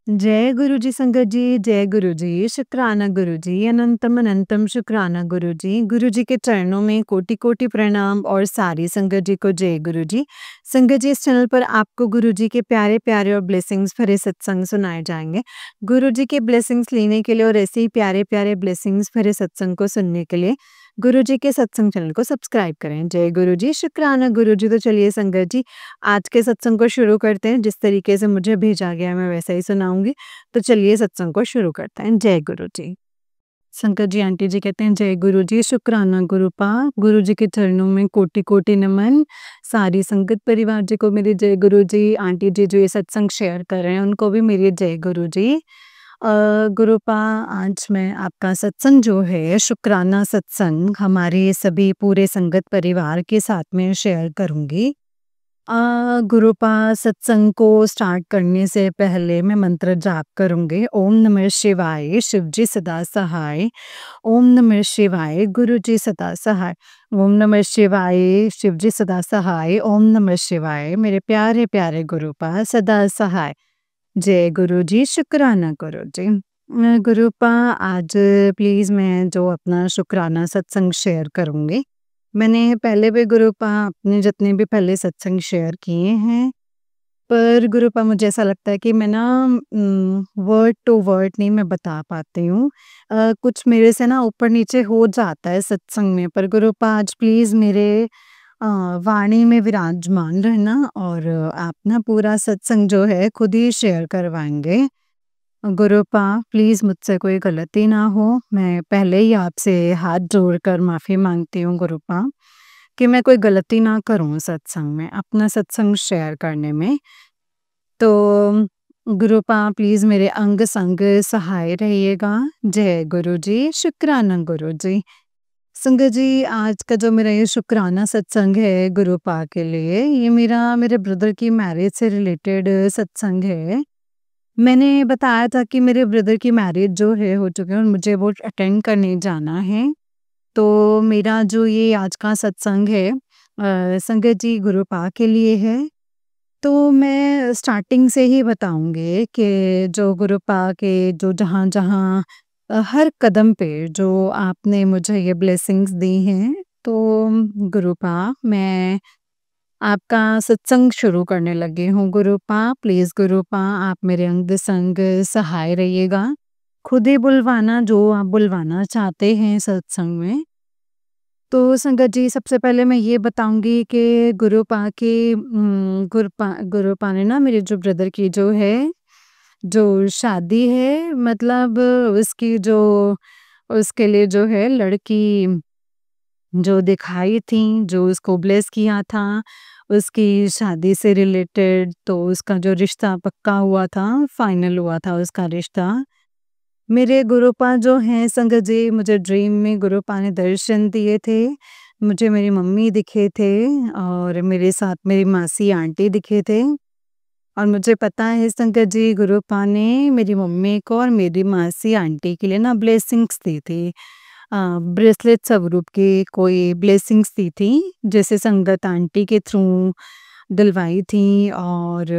जय गुरु जी संगत जी, जय गुरु जी, शुक्राना गुरु जी, अनंतम अनंतम शुक्राना गुरु जी। गुरु जी के चरणों में कोटि-कोटि प्रणाम और सारी संगत जी को जय गुरु जी। संगत जी इस चैनल पर आपको गुरु जी के प्यारे-प्यारे और ब्लेसिंग्स भरे सत्संग सुनाए जाएँगे। गुरु जी के ब्लेसिंग्स लेने के लिए और ऐसे ही प्यारे-प्यारे ब्लेसिंग्स भरे सत्संग को सुनने के लिए गुरु जी के सत्संग चैनल को सब्सक्राइब करें। जय गुरु जी, शुक्राना गुरु जी। तो चलिए संगत जी आज के सत्संग को शुरू करते हैं। जिस तरीके से मुझे भेजा गया है मैं वैसा ही सुनाऊँगी। तो चलिए सत्संग को शुरू करते हैं। जय गुरु जी। संकट जी आंटी जी कहते हैं जय गुरु जी, शुक्राना गुरु पाक। गुरु जी के चरणों में कोटि-कोटि नमन। सारी संगत परिवार जी को मेरी जय गुरु जी। आंटी जी जो ये सत्संग शेयर कर रहे हैं उनको भी मेरी जय गुरु जी। गुरु पा आज मैं आपका सत्संग जो है शुक्राना सत्संग हमारे सभी पूरे संगत परिवार के साथ में शेयर करूँगी। गुरुपा सत्संग को स्टार्ट करने से पहले मैं मंत्र जाप करूँगी। ओम नमः शिवाय, शिव जी सदा सहाय। ओम नमः शिवाय, गुरु जी सदा सहाय। ओम नमः शिवाय, शिव जी सदा सहाय। ओम नमः शिवाय, मेरे प्यारे प्यारे गुरुपा सदा सहाय। जय गुरु जी, शुक्राना गुरु जी। गुरुपा आज प्लीज़ मैं जो अपना शुक्राना सत्संग शेयर करूँगी। मैंने पहले भी गुरुपा अपने जितने भी पहले सत्संग शेयर किए हैं, पर गुरुपा मुझे ऐसा लगता है कि मैं ना वर्ड टू वर्ड नहीं मैं बता पाती हूँ। कुछ मेरे से ना ऊपर-नीचे हो जाता है सत्संग में, पर गुरुपा आज प्लीज़ मेरे अ, वाणी में विराजमान रहना और आप ना पूरा सत्संग जो है खुद ही शेयर करवाएँगे। गुरुपा प्लीज़ मुझसे कोई गलती ना हो। मैं पहले ही आपसे हाथ जोड़कर माफ़ी माँगती हूँ गुरुपा, कि मैं कोई गलती ना करूँ सत्संग में, अपना सत्संग शेयर करने में। तो गुरुपा प्लीज़ मेरे अंग-संग सहाय रहिएगा। जय गुरु जी, शुक्राना गुरु जी। संगत जी आज का जो मेरा ये शुक्राना सत्संग है गुरुपा के लिए, ये मेरे ब्रदर की मैरिज से रिलेटेड सत्संग है। मैंने बताया था कि मेरे ब्रदर की मैरिज जो है हो चुकी है और मुझे वो अटेंड करने जाना है। तो मेरा जो ये आज का सत्संग है संगत जी गुरुपा के लिए है। तो मैं स्टार्टिंग से ही बताऊँगी कि जो गुरुपा के जो जहाँ-जहाँ हर कदम पे जो आपने मुझे ये ब्लेसिंग्स दी हैं, तो गुरुपा मैं आपका सत्संग शुरू करने लगी हूँ। गुरुपा प्लीज़ गुरुपा आप मेरे अंग संग सहाय रहिएगा। खुद ही बुलवाना जो आप बुलवाना चाहते हैं सत्संग में। तो संगत जी सबसे पहले मैं ये बताऊँगी कि गुरुपा ने ना मेरे जो ब्रदर की जो है, जो शादी है मतलब उसकी जो उसके लिए जो है लड़की जो दिखाई थी, जो उसको ब्लेस किया था, उसकी शादी से रिलेटेड तो उसका जो रिश्ता पक्का हुआ था, फाइनल हुआ था उसका रिश्ता। मेरे गुरुपा जो हैं संगत जी मुझे ड्रीम में गुरुपा ने दर्शन दिए थे। मुझे मेरी मम्मी दिखे थे और मेरे साथ मेरी मासी आंटी दिखे थे। और मुझे पता है संगत जी गुरुपा ने मेरी मम्मी को और मेरी मासी आंटी के लिए ना ब्लेसिंग्स दी थी। ब्रेसलेट स्वरूप की कोई ब्लेसिंग्स दी थी, जैसे संगत आंटी के थ्रू दिलवाई थी और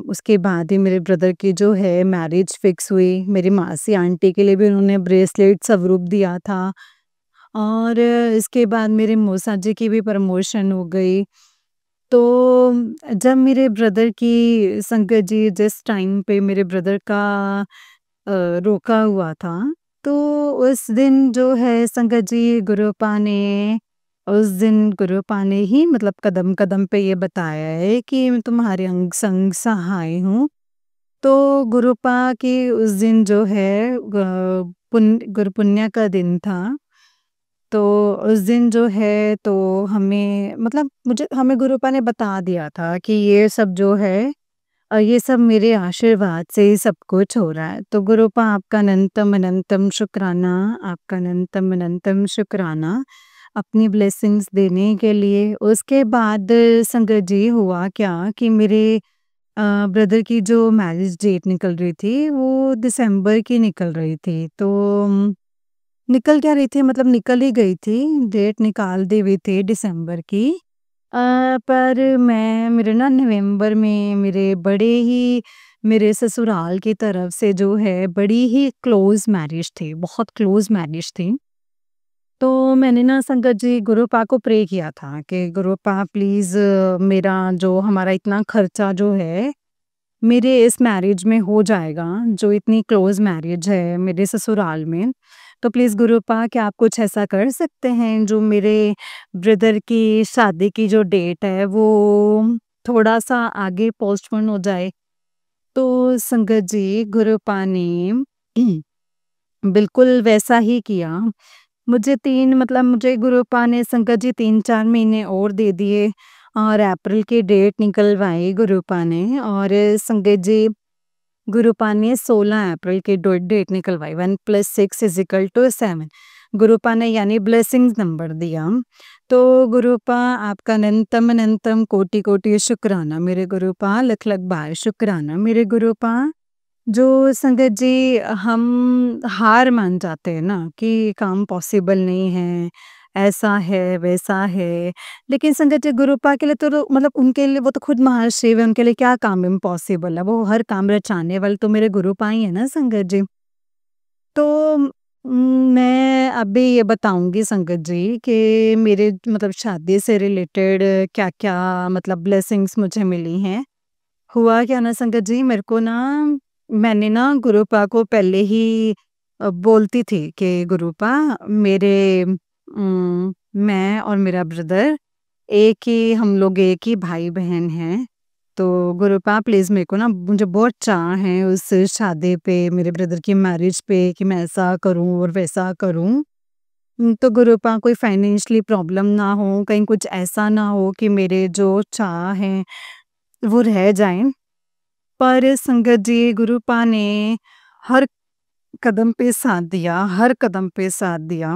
उसके बाद ही मेरे ब्रदर की जो है मैरिज फिक्स हुई। मेरी मासी आंटी के लिए भी उन्होंने ब्रेसलेट स्वरूप दिया था और इसके बाद मेरे मौसा जी की भी प्रमोशन हो गई। तो जब मेरे ब्रदर की संगत जी जिस टाइम पे मेरे ब्रदर का रोका हुआ था, तो उस दिन जो है संगत जी गुरुपा ने उस दिन गुरुपा ने ही मतलब कदम-कदम पे ये बताया है कि मैं तुम्हारे अंग संग सहाय हूँ। तो गुरुपा की उस दिन जो है गुरु पुण्य का दिन था। तो उस दिन जो है तो हमें मतलब मुझे हमें गुरुपा ने बता दिया था कि ये सब जो है ये सब मेरे आशीर्वाद से ही सब कुछ हो रहा है। तो गुरुपा आपका अनंतम अनंतम शुक्राना, आपका अनंतम अनंतम शुक्राना अपनी ब्लेसिंग्स देने के लिए। उसके बाद संगत जी हुआ क्या कि मेरे ब्रदर की जो मैरिज डेट निकल रही थी वो दिसंबर की निकल रही थी। तो निकल क्या रही थी मतलब निकल ही गई थी, डेट निकाल दी हुई थी दिसंबर की। पर मैं मेरे ना नवंबर में मेरे बड़े ही मेरे ससुराल की तरफ से जो है बड़ी ही क्लोज़ मैरिज थी, बहुत क्लोज़ मैरिज थी। तो मैंने ना संगत जी गुरुपा को प्रे किया था कि गुरुपा प्लीज़ मेरा जो हमारा इतना खर्चा जो है, मेरे इस मैरिज में हो जाएगा, जो इतनी क्लोज़ मैरिज है मेरे ससुराल में। तो प्लीज़ गुरुपा क्या आप कुछ ऐसा कर सकते हैं जो मेरे ब्रदर की शादी की जो डेट है वो थोड़ा-सा आगे पोस्टपोन हो जाए। तो संगत जी गुरुपा ने बिल्कुल वैसा ही किया। मुझे गुरुपा ने संगत जी 3-4 महीने और दे दिए और अप्रैल की डेट निकलवाई गुरुपा ने और संगत जी गुरुपा ने 16 अप्रैल की डेट निकलवाई 1 + 6 = 7 गुरुपा ने यानी ब्लेसिंग्स नंबर दिया। तो गुरुपा आपका अनंतम अनंतम कोटि कोटि शुक्राना मेरे गुरुपा, लख लख बार शुक्राना मेरे गुरुपा। जो संगत जी हम हार मान जाते हैं ना कि काम पॉसिबल नहीं है, ऐसा है, वैसा है। लेकिन संगत जी गुरुपा के लिए तो मतलब उनके लिए वो तो खुद महाशिव है, उनके लिए क्या काम इम्पॉसिबल है, वो हर काम रचाने वाले तो मेरे गुरुपा ही है ना संगत जी। तो मैं अभी ये बताऊँगी संगत जी कि मेरे मतलब शादी से रिलेटेड क्या-क्या मतलब ब्लेसिंग्स मुझे मिली हैं। हुआ क्या ना संगत जी मेरे को ना मैंने ना गुरुपा को पहले ही बोलती थी कि गुरुपा मेरे मैं और मेरा ब्रदर एक ही हम लोग एक ही भाई-बहन हैं। तो गुरुपा प्लीज़ मेरे को ना मुझे बहुत चाह है उस शादी पे मेरे ब्रदर की मैरिज पे कि मैं ऐसा करूँ और वैसा करूँ। तो गुरुपा कोई फाइनेंशियली प्रॉब्लम ना हो, कहीं कुछ ऐसा ना हो कि मेरे जो चाह हैं वो रह जाएँ। पर संगत जी गुरुपा ने हर कदम पे साथ दिया, हर कदम पे साथ दिया।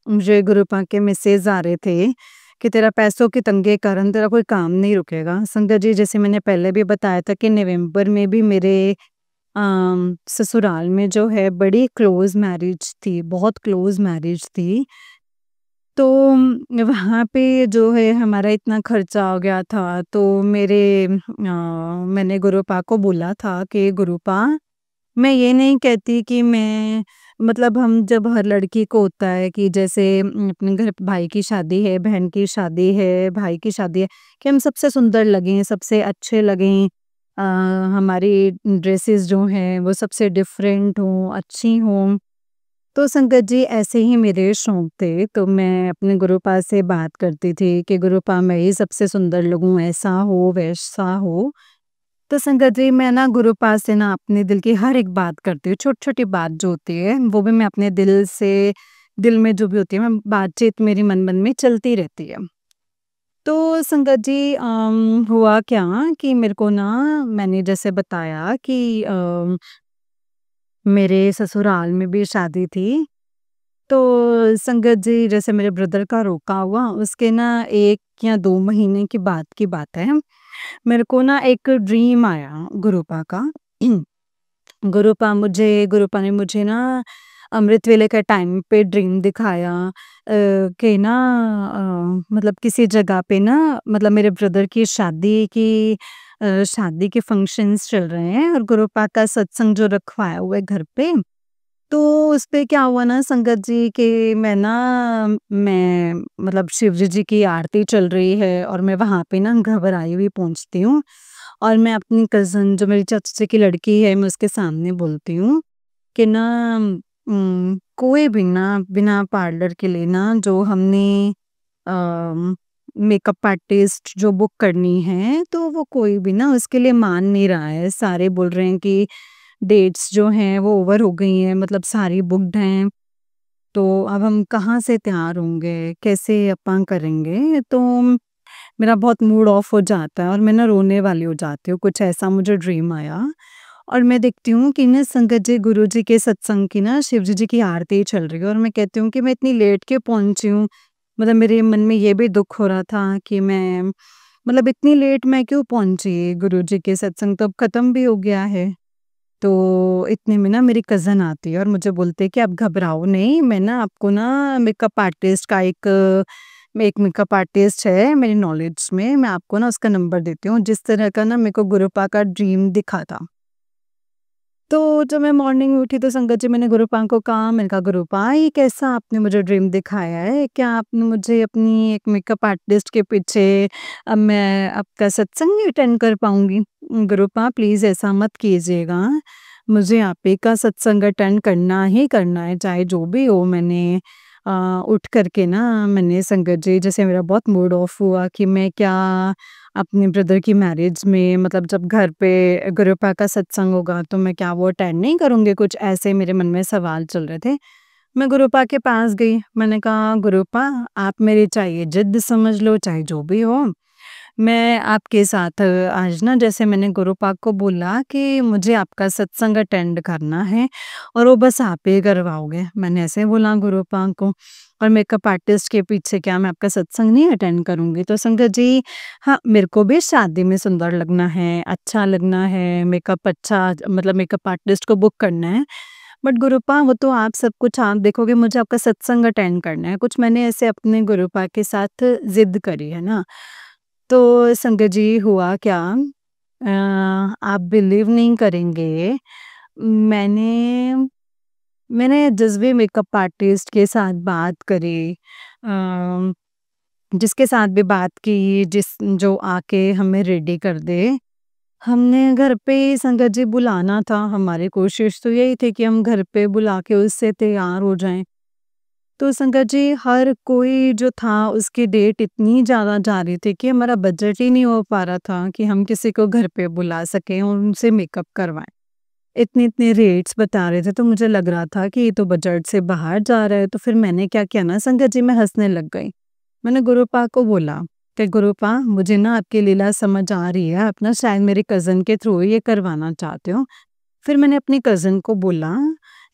मुझे गुरुपा के मैसेज आ रहे थे कि तेरा पैसों के तंगे के कारण तेरा कोई काम नहीं रुकेगा। संगत जी जैसे मैंने पहले भी बताया था कि नवंबर में भी मेरे ससुराल में जो है बड़ी क्लोज़ मैरिज थी, बहुत क्लोज़ मैरिज थी। तो वहाँ पे जो है हमारा इतना खर्चा हो गया था तो मैंने गुरुपा को बोला था कि गुरुपा मैं ये नहीं कहती कि मैं मतलब हम जब हर लड़की को होता है कि जैसे अपने घर पे भाई की शादी है, बहन की शादी है, भाई की शादी है कि हम सबसे सुंदर लगें, सबसे अच्छे लगें। हमारी ड्रेसेस जो हैं वो सबसे डिफरेंट हों, अच्छी हों। तो संगत जी ऐसे ही मेरे शौक थे, तो मैं अपने गुरुपा से बात करती थी कि गुरुपा मैं ही सबसे सुंदर लगूँ, ऐसा हो, वैसा हो। तो संगत जी मैं ना गुरुपा से ना अपने दिल की हर एक बात करती हूँ, छोटी-छोटी बात जो होती है, वो भी मैं अपने दिल में जो भी होती है, मैं बातचीत मेरी मन-मन में चलती रहती है। तो संगत जी हुआ क्या कि मेरे को ना मैंने जैसे बताया कि मेरे ससुराल में भी शादी थी। तो संगत जी जैसे मेरे ब्रदर का रोका हुआ उसके ना 1 या 2 महीने की बात है। मेरे को ना एक ड्रीम आया गुरुपा का। गुरुपा ने मुझे ना अमृत वेले के टाइम पे ड्रीम दिखाया कि ना मतलब किसी जगह पे ना मतलब मेरे ब्रदर की शादी के फंक्शंस चल रहे हैं और गुरुपा का सत्संग जो रखवाया हुआ है घर पे तो उसपे क्या हुआ ना संगत जी कि मैं मतलब शिव जी की आरती चल रही है और मैं वहाँ पे ना घबराई हुई पहुँचती हूँ और मैं अपनी कज़न जो मेरी चाचा की लड़की है मैं उसके सामने बोलती हूँ कि ना कोई भी ना बिना पार्लर के लिए ना जो हमने मेकअप आर्टिस्ट जो बुक करनी है तो वो कोई भी ना उसके लिए मान नहीं रहा है। सारे बोल रहे हैं कि डेट्स जो हैं वो ओवर हो गई हैं मतलब सारी बुक्ड हैं। तो अब हम कहाँ से तैयार होंगे? कैसे अपन करेंगे? तो मेरा बहुत मूड ऑफ हो जाता है और मैं ना रोने वाली हो जाती हूँ, कुछ ऐसा मुझे ड्रीम आया। और मैं देखती हूँ कि ना संगत जी गुरुजी के सत्संग की ना शिव जी की आरती चल रही है और मैं कहती हूँ कि मैं इतनी लेट क्यों पहुँची हूँ? मतलब मेरे मन में ये भी दुःख हो रहा था कि मैं मतलब इतनी लेट मैं क्यों पहुँची? गुरुजी के सत्संग तो अब खत्म भी हो गया है। तो इतने में ना मेरी कज़न आती है और मुझे बोलती है कि आप घबराओ नहीं, मैं ना आपको ना एक मेकअप आर्टिस्ट है मेरी नॉलेज में, मैं आपको ना उसका नंबर देती हूँ, जिस तरह का ना मेरे को गुरुपा का ड्रीम दिखा था। तो जब मैं मॉर्निंग में उठी तो संगत जी मैंने गुरुपा को कहा, मैंने कहा गुरुपा ये कैसा आपने मुझे ड्रीम दिखाया है? क्या आपने मुझे अपनी एक मेकअप आर्टिस्ट के पीछे अब मैं आपका सत्संग नहीं अटेंड कर पाऊँगी? गुरुपा प्लीज़ ऐसा मत कीजिएगा। मुझे आप ही का सत्संग अटेंड करना ही करना है, चाहे जो भी हो। मैंने उठ कर के ना मैंने संगत जी जैसे मेरा बहुत मूड ऑफ हुआ कि मैं क्या अपने ब्रदर की मैरिज में मतलब जब घर पे गुरुपा का सत्संग होगा तो मैं क्या वो अटेंड नहीं करूँगी? कुछ ऐसे मेरे मन में सवाल चल रहे थे। मैं गुरुपा के पास गई, मैंने कहा गुरुपा आप मेरी चाहे जिद समझ लो चाहे जो भी हो, मैं आपके साथ आज ना जैसे मैंने गुरुपा को बोला कि मुझे आपका सत्संग अटेंड करना है और वो बस आप ही करवाओगे। मैंने ऐसे बोला गुरुपा को और मेकअप आर्टिस्ट के पीछे क्या मैं आपका सत्संग नहीं अटेंड करूँगी? तो संगत जी हाँ, मेरे को भी शादी में सुंदर लगना है, अच्छा लगना है, मेकअप अच्छा मतलब मेकअप आर्टिस्ट को बुक करना है। बट गुरुपा वो तो आप सब कुछ आप देखोगे, मुझे आपका सत्संग अटेंड करना है। कुछ मैंने ऐसे अपने गुरुपा के साथ ज़िद करी है ना। तो संगत जी हुआ क्या आप बिलीव नहीं करेंगे, मैंने मैंने जिस भी मेकअप आर्टिस्ट के साथ बात करी जिसके साथ भी बात की, जिस जो आके हमें रेडी कर दे, हमने घर पे संगत जी बुलाना था। हमारी कोशिश तो यही थी कि हम घर पे बुला के उससे तैयार हो जाएँ। तो संगत जी हर कोई जो था उसकी डेट इतनी ज़्यादा जा रही थी कि हमारा बजट ही नहीं हो पा रहा था कि हम किसी को घर पे बुला सकें और उनसे मेकअप करवाएँ। इतने-इतने रेट्स बता रहे थे तो मुझे लग रहा था कि ये तो बजट से बाहर जा रहा है। तो फिर मैंने क्या किया ना संगत जी मैं हँसने लग गई। मैंने गुरुपा को बोला कि गुरुपा मुझे ना आपकी लीला समझ आ रही है, आप ना शायद मेरे कज़न के थ्रू ये करवाना चाहते हो। फिर मैंने अपनी कज़न को बोला,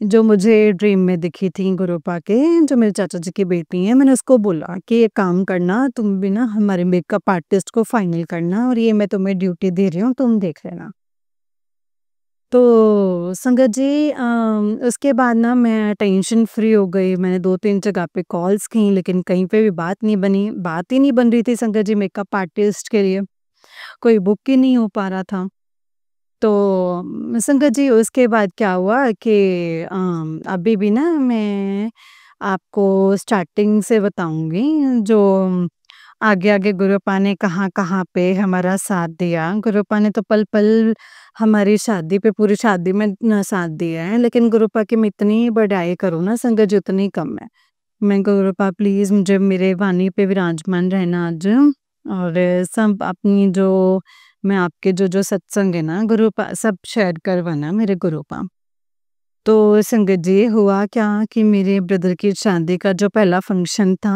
जो मुझे ड्रीम में दिखी थी गुरुपा के, जो मेरे चाचा जी की बेटी हैं, मैंने उसको बोला कि एक काम करना तुम भी ना हमारे मेकअप आर्टिस्ट को फाइनल करना और ये मैं तुम्हें ड्यूटी दे रही हूँ, तुम देख लेना। तो संगत जी उसके बाद ना मैं टेंशन फ्री हो गई। मैंने 2-3 जगह पे कॉल्स की लेकिन कहीं पे भी बात नहीं बनी। बात ही नहीं बन रही थी संगत जी मेकअप आर्टिस्ट के लिए। कोई बुक ही नहीं हो पा रहा था। तो संगत जी उसके बाद क्या हुआ कि अभी भी ना मैं आपको स्टार्टिंग से बताऊँगी जो आगे-आगे गुरुपा ने कहाँ-कहाँ पे हमारा साथ दिया। गुरुपा ने तो पल-पल हमारी शादी पे पूरी शादी में ना साथ दिया है, लेकिन गुरुपा की मैं इतनी बड़ाई करूँ ना संगत जी उतनी कम है। मैं गुरुपा प्लीज़ मुझे मेरे वाणी पे विराजमान रहना आज और सब अपनी जो मैं आपके जो सत्संग है ना गुरुपा सब शेयर करवाना मेरे गुरुपा। तो संगत जी हुआ क्या कि मेरे ब्रदर की शादी का जो पहला फंक्शन था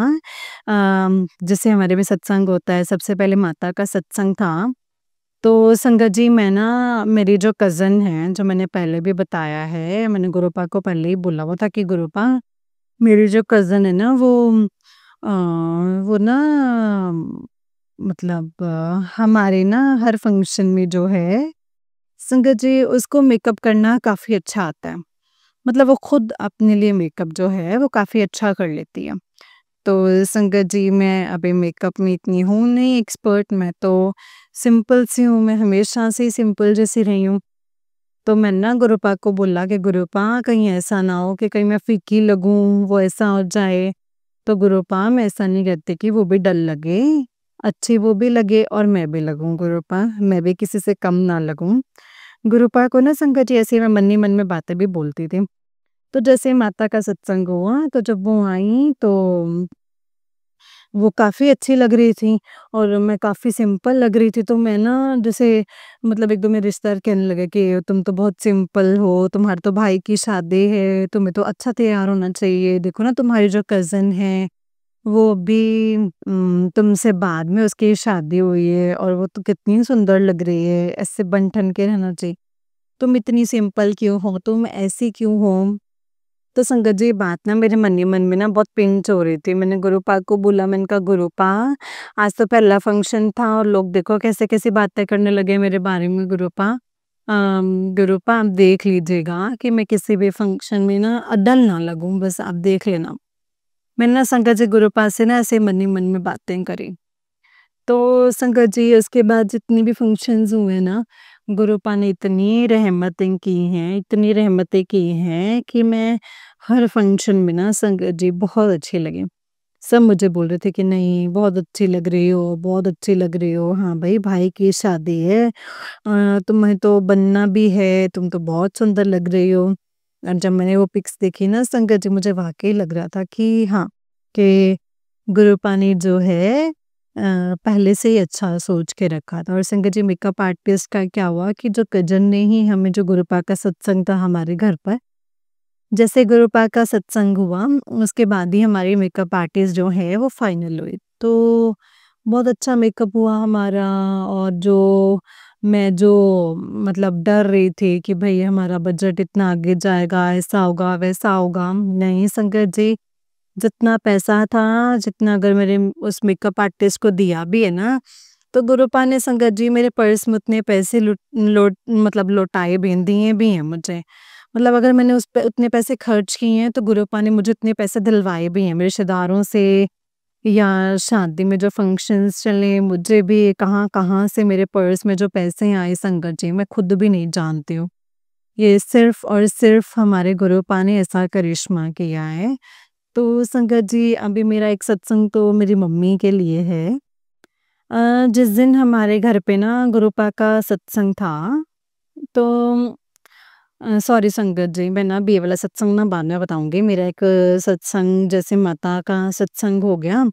जैसे हमारे में सत्संग होता है सबसे पहले माता का सत्संग था। तो संगत जी मैं ना मेरी जो कज़न है जो मैंने पहले भी बताया है, मैंने गुरुपा को पहले ही बोला हुआ था कि गुरुपा मेरी जो कज़न है ना अ, वो ना मतलब हमारे ना हर फंक्शन में जो है संगत जी उसको मेकअप करना काफ़ी अच्छा आता है। मतलब वो खुद अपने लिए मेकअप जो है वो काफ़ी अच्छा कर लेती है। तो संगत जी मैं अभी मेकअप में इतनी हूँ नहीं एक्सपर्ट, मैं तो सिंपल सी हूँ, मैं हमेशा से ही सिंपल जैसी रही हूँ। तो मैंने ना गुरुपा को बोला कि गुरुपा कहीं ऐसा ना हो कि कहीं मैं फीकी लगूँ, वो ऐसा हो जाए। तो गुरुपा मैं ऐसा नहीं करती कि वो भी डल लगे, अच्छी वो भी लगे और मैं भी लगूँ गुरुपा, मैं भी किसी से कम ना लगूँ। गुरुपा को ना संगत जी ऐसे मैं मन ही मन में बातें भी बोलती थी। तो जैसे माता का सत्संग हुआ तो जब वो आई तो वो काफ़ी अच्छी लग रही थी और मैं काफ़ी सिंपल लग रही थी। तो मैं ना जैसे मतलब एक-दो मेरे रिश्तेदार कहने लगे कि तुम तो बहुत सिंपल हो, तुम्हारे तो भाई की शादी है, तुम्हें तो अच्छा तैयार होना चाहिए। देखो ना तुम्हारी जो कज़न है वो भी तुमसे बाद में उसकी शादी हुई है और वो तो कितनी सुंदर लग रही है, ऐसे बन-ठन के रहना चाहिए। तुम इतनी सिंपल क्यों हो? तुम ऐसी क्यों हो? तो संगत जी ये बात ना मेरे मन ही मन में ना बहुत पिंच हो रही थी। मैंने गुरुपा को बोला, मैंने कहा गुरुपा आज तो पहला फंक्शन था और लोग देखो कैसे-कैसी बातें करने लगे मेरे बारे में गुरुपा। गुरुपा आप देख लीजिएगा कि मैं किसी भी फंक्शन में ना डल ना लगूँ, बस आप देख लेना। मैंने ना संगत जी गुरुपा से ना ऐसे मन ही मन में बातें करी। तो संगत जी उसके बाद जितने भी फंक्शंस हुए ना, गुरुपा ने इतनी रहमतें की हैं, इतनी रहमतें की हैं कि मैं हर फंक्शन में ना संगत जी बहुत अच्छी लगी। सब मुझे बोल रहे थे कि नहीं बहुत अच्छी लग रही हो, बहुत अच्छी लग रही हो। हाँ भाई, भाई की शादी है, तुम्हें तो बनना भी है, तुम तो बहुत सुंदर लग रही हो। और जब मैंने वो पिक्स देखी ना संगत जी, मुझे वाक़ई लग रहा था कि हाँ, कि गुरुपानी जो है पहले से ही अच्छा सोच के रखा था। और संगत जी, मेकअप आर्टिस्ट का क्या हुआ कि जो कज़न ने ही हमें, जो गुरुपा का सत्संग था हमारे घर पर, जैसे गुरुपा का सत्संग हुआ, उसके बाद ही हमारी मेकअप आर्टिस्ट जो है वो फाइनल हुई। तो बहुत अच्छा मेकअप हुआ हमारा। और मैं जो मतलब डर रही थी कि भई हमारा बजट इतना आगे जाएगा, ऐसा होगा, वैसा होगा। नहीं संगत जी, जितना पैसा था, जितना अगर मेरे उस मेकअप आर्टिस्ट को दिया भी है ना, तो गुरुपा ने संगत जी मेरे पर्स में उतने पैसे मतलब लौटाए भी हैं, दिए भी हैं मुझे। मतलब अगर मैंने उस पे उतने पैसे खर्च किए हैं, तो गुरुपा ने मुझे उतने पैसे दिलवाए भी हैं, मेरे रिश्तेदारों से या शादी में जो फंक्शंस चले, मुझे भी कहाँ-कहाँ से मेरे पर्स में जो पैसे आए संगत जी, मैं खुद भी नहीं जानती हूँ। ये सिर्फ़ और सिर्फ़ हमारे गुरुपा ने ऐसा करिश्मा किया है। तो संगत जी, अभी मेरा एक सत्संग तो मेरी मम्मी के लिए है। जिस दिन हमारे घर पे ना गुरुपा का सत्संग था, तो सॉरी संगत जी, मैं ना अभी ये वाला सत्संग ना बाद में बताऊँगी। मेरा एक सत्संग जैसे माता का सत्संग हो गया,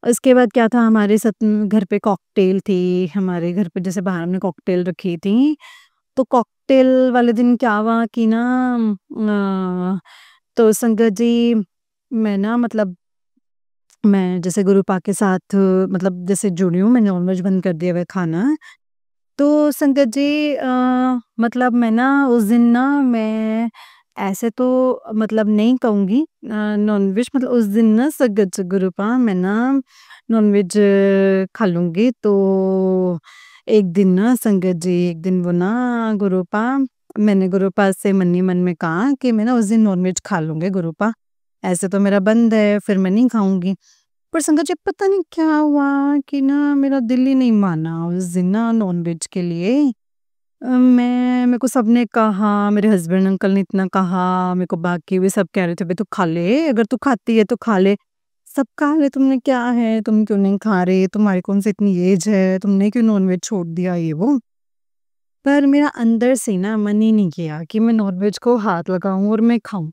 उसके बाद क्या था, हमारे घर पे कॉकटेल थी, हमारे घर पे जैसे बाहर हमने कॉकटेल रखी थी, तो कॉकटेल वाले दिन क्या हुआ कि ना तो संगत जी, मैं ना मतलब मैं जैसे गुरुपा के साथ मतलब जैसे जुड़ी हूँ, मैंने नॉनवेज बंद कर दिया हुआ है खाना। तो संगत जी, मतलब मैं ना उस दिन ना मैं ऐसे तो मतलब नहीं कहूँगी नॉनवेज, मतलब उस दिन ना संगत गुरुपा मैं ना नॉनवेज खा लूँगी। तो एक दिन ना संगत जी, एक दिन वो ना गुरुपा मैंने गुरुपा से मन ही मन में कहा कि मैं ना उस दिन नॉनवेज खा लूँगी गुरुपा। ऐसे तो मेरा बंद है, फिर मैं नहीं खाऊँगी। पर संगत जी, पता नहीं क्या हुआ कि ना मेरा दिल ही नहीं माना उस दिन ना नॉनवेज के लिए। मेरे को सबने कहा, मेरे हस्बैंड अंकल ने इतना कहा, मेरे को बाकी भी सब कह रहे थे, "बे तू खा ले, अगर तू खाती है तो खा ले।" सब कहा, "अरे तुमने क्या है, तुम क्यों नहीं खा रहे? तुम्हारी कौन-सी इतनी एज है, तुमने क्यों नॉनवेज छोड़ दिया?" ये वो। पर मेरा अंदर से ना मन ही नहीं किया कि मैं नॉनवेज को हाथ लगाऊँ और मैं खाऊँ।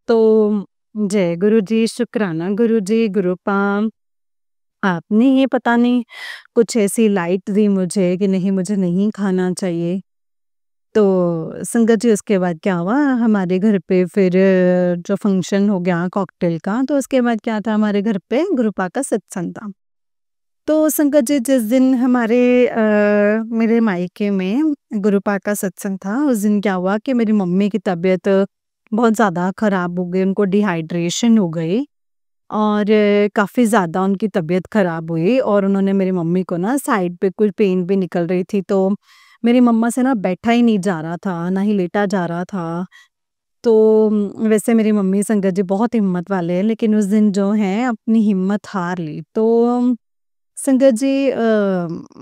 तो जय गुरु जी, शुक्राना गुरु जी, गुरुपाम, आपने ये पता नहीं कुछ ऐसी लाइट दी मुझे कि नहीं, मुझे नहीं खाना चाहिए। तो संगत जी, उसके बाद क्या हुआ, हमारे घर पे फिर जो फंक्शन हो गया कॉकटेल का, तो उसके बाद क्या था, हमारे घर पे गुरुपा का सत्संग था। तो संगत जी, जिस दिन मेरे मायके में गुरुपा का सत्संग था, उस दिन क्या हुआ कि मेरी मम्मी की तबीयत बहुत ज़्यादा खराब हो गई, उनको डिहाइड्रेशन हो गई। और काफ़ी ज़्यादा उनकी तबीयत ख़राब हुई और उन्होंने मेरी मम्मी को ना साइड पे कुछ पेन भी निकल रही थी, तो मेरी मम्मा से ना बैठा ही नहीं जा रहा था, ना ही लेटा जा रहा था। तो वैसे मेरी मम्मी संगत जी बहुत हिम्मत वाले हैं, लेकिन उस दिन जो है अपनी हिम्मत हार ली। तो संगत जी,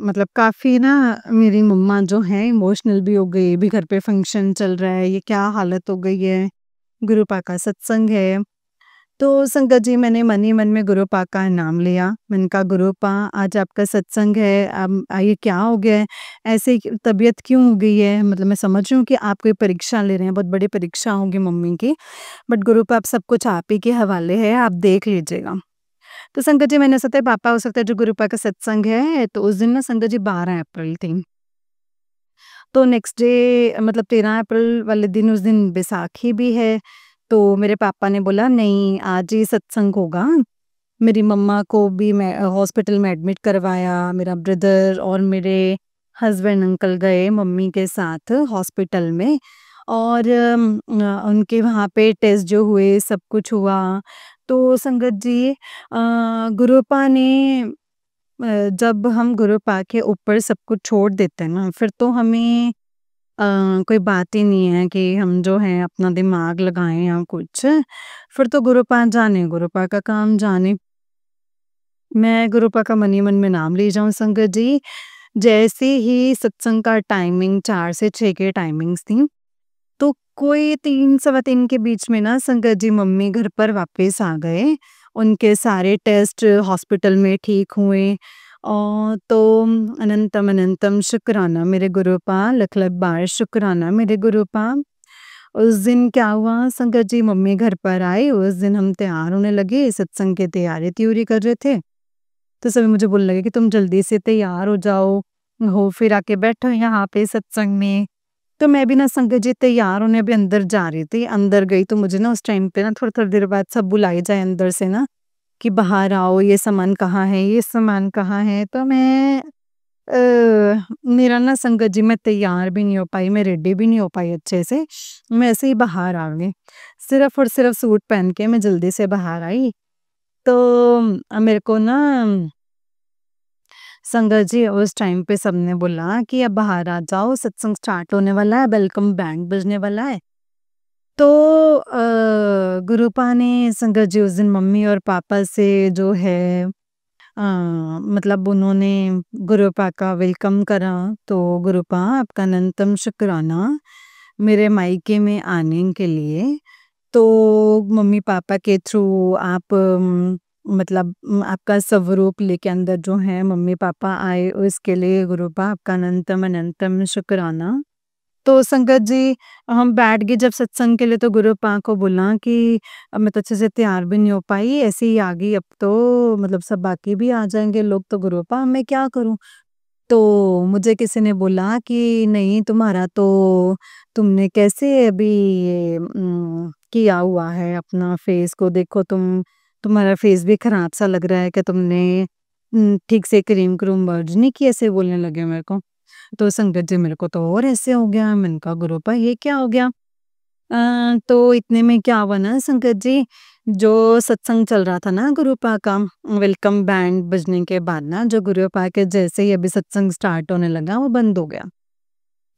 मतलब काफ़ी ना मेरी मम्मा जो हैं इमोशनल भी हो गई, अभी घर पे फंक्शन चल रहा है, ये क्या हालत हो गई है, गुरुपा का सत्संग है। तो संगत जी, मैंने मन ही मन में गुरुपा का नाम लिया। मैंने कहा, "गुरुपा, आज आपका सत्संग है, ये क्या हो गया है? ऐसे तबीयत क्यों हो गई है? मतलब मैं समझ रही हूँ कि आप कोई परीक्षा ले रहे हैं, बहुत बड़ी परीक्षा होगी मम्मी की, बट गुरुपा अब सब कुछ आप ही के हवाले है, आप देख लीजिएगा।" तो संगत जी, मैंने सोचा पापा हो सकता है जो गुरुपा का सत्संग है, तो उस दिन ना संगत जी 12 अप्रैल थी। तो नेक्स्ट डे मतलब 13 अप्रैल वाले दिन, उस दिन बैसाखी भी है। तो मेरे पापा ने बोला, "नहीं, आज ही सत्संग होगा।" मेरी मम्मा को भी मैं हॉस्पिटल में एडमिट करवाया, मेरा ब्रदर और मेरे हस्बैंड अंकल गए मम्मी के साथ हॉस्पिटल में। और उनके वहाँ पे टेस्ट जो हुए, सब कुछ हुआ। तो संगत जी, गुरुपा ने जब हम गुरुपा के ऊपर सब कुछ छोड़ देते हैं ना, फिर तो हमें कोई बात ही नहीं है कि हम जो है अपना दिमाग लगाएँ या कुछ। फिर तो गुरुपा जाने, गुरुपा का काम जाने। मैं गुरुपा का मन ही मन में नाम ली जाऊँ संगत जी। जैसे ही सत्संग का टाइमिंग 4 से 6 की टाइमिंग्स थी, तो कोई 3 सवा 3 के बीच में ना संगत जी मम्मी घर पर वापस आ गए। उनके सारे टेस्ट हॉस्पिटल में ठीक हुए। तो अनंतम अनंतम शुक्राना मेरे गुरुपा, लख लख बार शुक्राना मेरे गुरुपा। उस दिन क्या हुआ संगत जी, मम्मी घर पर आए, उस दिन हम तैयार होने लगे, सत्संग की तैयारी-त्यूरी कर रहे थे। तो सभी मुझे बोलने लगे कि तुम जल्दी से तैयार हो जाओ, हो फिर आके बैठो यहाँ पे सत्संग में। तो मैं भी ना संगत जी तैयार होने अभी अंदर जा रही थी, अंदर गई तो मुझे ना उस टाइम पे ना थोड़ी-थोड़ी देर बाद सब बुलाई जाए अंदर से ना, कि बाहर आओ, ये सामान कहाँ है, ये सामान कहाँ है? तो मेरा ना संगत जी मैं तैयार भी नहीं हो पाई, मैं रेडी भी नहीं हो पाई अच्छे से, मैं ऐसे ही बाहर आ गई। सिर्फ़ और सिर्फ़ सूट पहन के मैं जल्दी से बाहर आई। तो मेरे को ना संगत जी उस टाइम पे सबने बोला कि अब बाहर आ जाओ, सत्संग स्टार्ट होने वाला है, वेलकम बैंड बजने वाला है। तो गुरुपा ने संगत जी उस दिन मम्मी और पापा से जो है मतलब उन्होंने गुरुपा का वेलकम करा। तो गुरुपा आपका अनंतम शुक्राना मेरे मायके में आने के लिए। तो मम्मी-पापा के थ्रू आप मतलब आपका स्वरूप लेके अंदर जो है मम्मी-पापा आए, उसके लिए गुरुपा आपका अनंतम अनंतम शुक्राना। तो संगत जी हम बैठ गए जब सत्संग के लिए, तो गुरुपा को बोला कि अब मैं तो अच्छे से तैयार भी नहीं हो पाई, ऐसे ही आ गई, अब तो मतलब सब बाकी भी आ जाएँगे लोग, तो गुरुपा अब मैं क्या करूँ? तो मुझे किसी ने बोला कि नहीं तुम्हारा तो तुमने कैसे अभी ये किया हुआ है, अपना फेस को देखो, तुम्हारा फेस भी खराब सा लग रहा है कि तुमने ठीक से क्रीम वर्ज नहीं की, ऐसे बोलने लगे मेरे को। तो संगत जी मेरे को तो और ऐसे हो गया, मैंने कहा गुरुपा ये क्या हो गया? तो इतने में क्या हुआ ना संगत जी, जो सत्संग चल रहा था ना गुरुपा का, वेलकम बैंड बजने के बाद ना जो गुरुपा के जैसे ही अभी सत्संग स्टार्ट होने लगा वो बंद हो गया।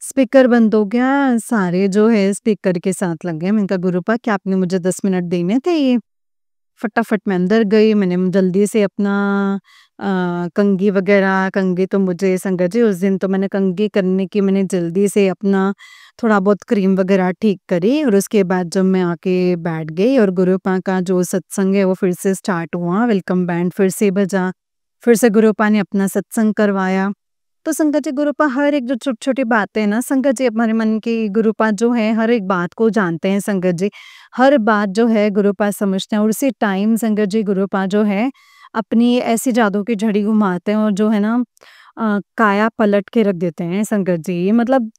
स्पीकर बंद हो गया, सारे जो है स्पीकर के साथ लग गए। मैंने कहा गुरुपा क्या आपने मुझे 10 मिनट देने थे ये? फटाफट मैं अंदर गई, मैंने जल्दी से अपना कंघी वगैरह, कंघी तो मुझे संगत जी उस दिन तो मैंने कंघी करने की मैंने जल्दी से अपना थोड़ा बहुत क्रीम वगैरह ठीक करी, और उसके बाद जब मैं आके बैठ गई और गुरुपा का जो सत्संग है वो फिर से स्टार्ट हुआ, वेलकम बैंड फिर से बजा, फिर से गुरुपा ने अपना सत्संग करवाया। तो संगत जी गुरुपा हर एक जो छोटी-छोटी बातें हैं ना संगत जी हमारे मन की, गुरुपा जो है हर एक बात को जानते हैं संगत जी। हर बात जो है गुरुपा समझते हैं, और उसी टाइम संगत जी गुरुपा जो है अपनी ऐसी जादू की झड़ी घुमाते हैं और जो है ना काया पलट के रख देते हैं संगत जी। मतलब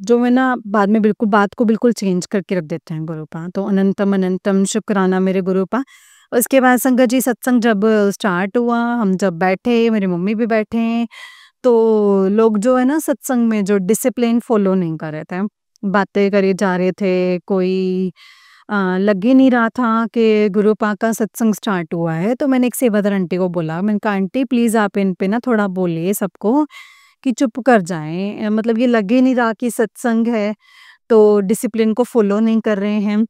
जो है ना बाद में बिल्कुल बात को बिल्कुल चेंज करके रख देते हैं गुरुपा। तो अनंतम अनंतम शुक्राना मेरे गुरुपा। उसके बाद संगत जी सत्संग जब स्टार्ट हुआ, हम जब बैठे, मेरी मम्मी भी बैठे हैं, तो लोग जो है ना सत्संग में जो डिसिप्लिन फॉलो नहीं कर रहे थे, बातें करे जा रहे थे, कोई लग ही नहीं रहा था कि गुरुपा का सत्संग स्टार्ट हुआ है। तो मैंने एक सेवादार आंटी को बोला, मैंने कहा आंटी प्लीज़ आप इन पे ना थोड़ा बोलिए सबको कि चुप कर जाएँ। मतलब ये लग ही नहीं रहा कि सत्संग है, तो डिसिप्लिन को फॉलो नहीं कर रहे हैं।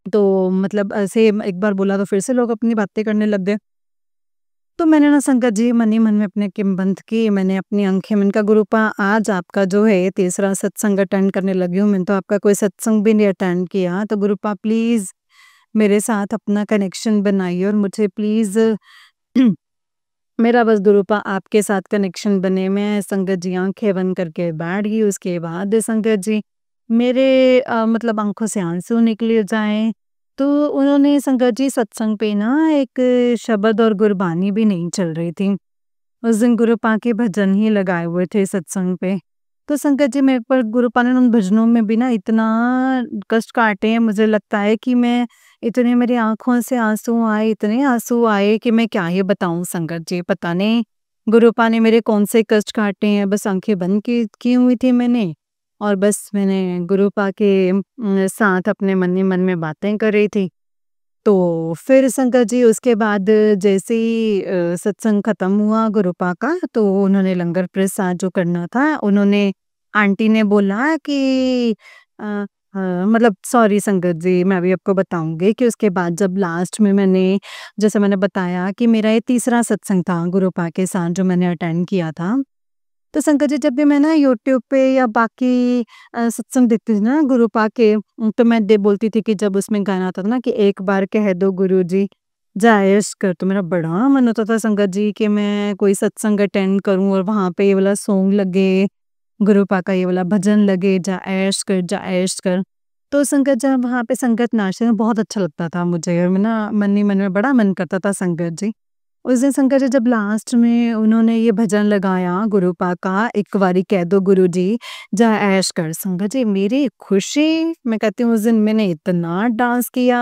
तो मतलब ऐसे एक बार बोला तो फिर से लोग अपनी बातें करने लग गए। तो मैंने ना संगत जी मन ही मन में अपने किम बंद की, मैंने अपनी आँखें, मैंने कहा गुरुपा आज आपका जो है ये तीसरा सत्संग अटेंड करने लगी हूँ, मैंने तो आपका कोई सत्संग भी नहीं अटेंड किया, तो गुरुपा प्लीज़ मेरे साथ अपना कनेक्शन बनाइए और मुझे प्लीज़ मेरा बस गुरुपा आपके साथ कनेक्शन बने। मैं संगत जी आँखें बंद करके बैठ गई, उसके बाद संगत जी मेरे मतलब आँखों से आँसू निकले जाएँ। तो उन्होंने संगत जी सत्संग पे ना एक शब्द और गुरबानी भी नहीं चल रही थी। उस दिन गुरुपा के भजन ही लगाए हुए थे सत्संग पे। तो संगत जी मेरे पर गुरुपा ने उन भजनों में भी ना इतना कष्ट काटे हैं, मुझे लगता है कि मैं इतने मेरी आँखों से आँसू आए, इतने आँसू आए कि मैं क्या ही बताऊँ संगत जी। पता नहीं गुरुपा ने मेरे कौन से कष्ट काटे हैं, बस आँखें बंद की हुई थी मैंने, और बस मैंने गुरुपा के साथ अपने मन ही मन में बातें कर रही थी। तो फिर संगत जी उसके बाद जैसे ही सत्संग खत्म हुआ गुरुपा का, तो उन्होंने लंगर प्रसाद जो करना था, उन्होंने आंटी ने बोला कि अ मतलब सॉरी संगत जी, मैं अभी आपको बताऊँगी कि उसके बाद जब लास्ट में मैंने, जैसे मैंने बताया कि मेरा ये तीसरा सत्संग था गुरुपा के साथ जो मैंने अटेंड किया था। तो संगत जी जब भी मैं ना यूट्यूब पे या बाकी सत्संग देखती थी ना गुरुपा के, तो मैं दे बोलती थी कि जब उसमें गाना आता था ना कि एक बार कह दो गुरुजी जा ऐश कर, तो मेरा बड़ा मन होता था संगत जी कि मैं कोई सत्संग अटेंड करूँ और वहाँ पे ये वाला सॉन्ग लगे, गुरुपा का ये वाला भजन लगे, जा ऐश कर, जा ऐश कर। तो संगत जब वहाँ पे संगत नाचते में बहुत अच्छा लगता था मुझे, और मैं ना मन ही मन में बड़ा मन करता था संगत जी। उस दिन संगत जी जब लास्ट में उन्होंने ये भजन लगाया गुरुपा का, एक बारी कह दो गुरुजी जा ऐश कर, संगत जी मेरी खुशी, मैं कहती हूँ उस दिन मैंने इतना डांस किया,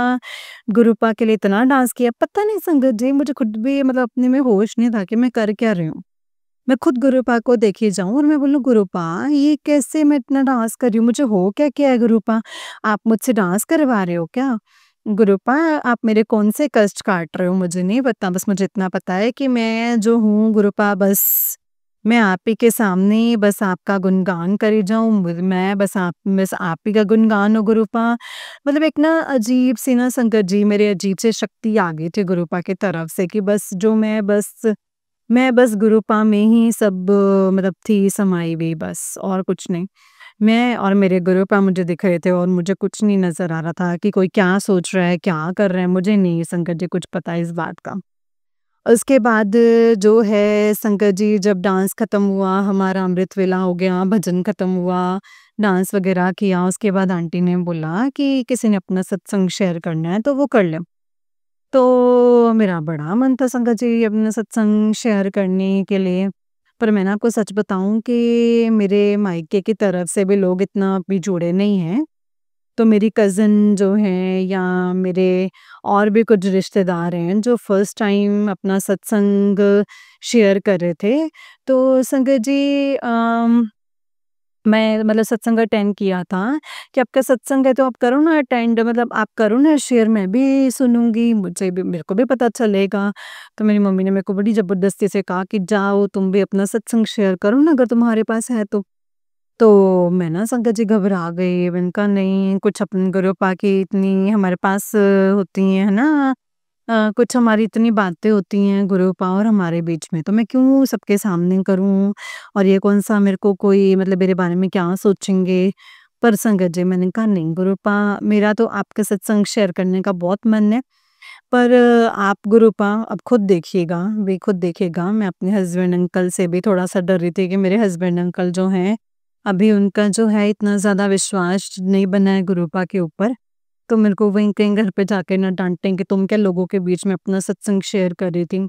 गुरुपा के लिए इतना डांस किया, पता नहीं संगत जी मुझे खुद भी मतलब अपने में होश नहीं था कि मैं कर क्या रही हूँ। मैं खुद गुरुपा को देखे जाऊँ और मैं बोलूँ गुरुपा ये कैसे मैं इतना डांस कर रही हूँ, मुझे हो क्या है गुरुपा? आप मुझसे डांस करवा रहे हो क्या? गुरुपा आप मेरे कौन से कष्ट काट रहे हो मुझे नहीं पता, बस मुझे इतना पता है कि मैं जो हूँ गुरुपा, बस मैं आप ही के सामने बस आपका गुणगान करी जाऊँ, मैं बस आप ही का गुणगान हो गुरुपा। मतलब एक ना अजीब सी ना संगत जी मेरे अजीब से शक्ति आ गई थी गुरुपा की तरफ से कि बस जो मैं बस गुरुपा में ही सब मतलब थी समाई हुई, बस और कुछ नहीं। मैं और मेरे गुरुपा मुझे दिख रहे थे और मुझे कुछ नहीं नज़र आ रहा था कि कोई क्या सोच रहा है, क्या कर रहा है, मुझे नहीं संगत जी कुछ पता इस बात का। उसके बाद जो है संगत जी जब डांस खत्म हुआ, हमारा अमृत वेला हो गया, भजन खत्म हुआ, डांस वगैरह किया, उसके बाद आंटी ने बोला कि किसी ने अपना सत्संग शेयर करना है तो वो कर ले। तो मेरा बड़ा मन था संगत जी अपना सत्संग शेयर करने के लिए। पर मैं ना आपको सच बताऊँ कि मेरे मायके की तरफ से भी लोग इतना अभी जुड़े नहीं हैं। तो मेरी कज़िन जो हैं या मेरे और भी कुछ रिश्तेदार हैं जो फर्स्ट टाइम अपना सत्संग शेयर कर रहे थे। तो संगत जी मैं मतलब सत्संग अटेंड किया था कि आपका सत्संग है तो आप करो ना अटेंड, मतलब आप करो ना शेयर, मैं भी सुनूँगी, मुझे भी मेरे को भी पता चलेगा। तो मेरी मम्मी ने मेरे को बड़ी ज़बरदस्ती से कहा कि जाओ तुम भी अपना सत्संग शेयर करो ना अगर तुम्हारे पास है तो। तो मैं ना संगत जी घबरा गई, मैंने कहा नहीं कुछ अपने गुरुपा की इतनी हमारे पास होती हैं, है ना? कुछ हमारी इतनी बातें होती हैं गुरुपा और हमारे बीच में, तो मैं क्यों सबके सामने करूँ और ये कौन-सा मेरे को कोई मतलब मेरे बारे में क्या सोचेंगे? पर संगत जी मैंने कहा नहीं गुरुपा मेरा तो आपके सत्संग शेयर करने का बहुत मन है, पर आप गुरुपा अब खुद देखिएगा, वे खुद देखिएगा। मैं अपने हस्बैंड अंकल से भी थोड़ा-सा डर रही थी कि मेरे हस्बैंड अंकल जो हैं, अभी उनका जो है इतना ज़्यादा विश्वास नहीं बना है गुरुपा के ऊपर। तो मेरे को वहीं कहीं घर पे जाके ना डाँटें कि तुम क्या लोगों के बीच में अपना सत्संग शेयर कर रही थी।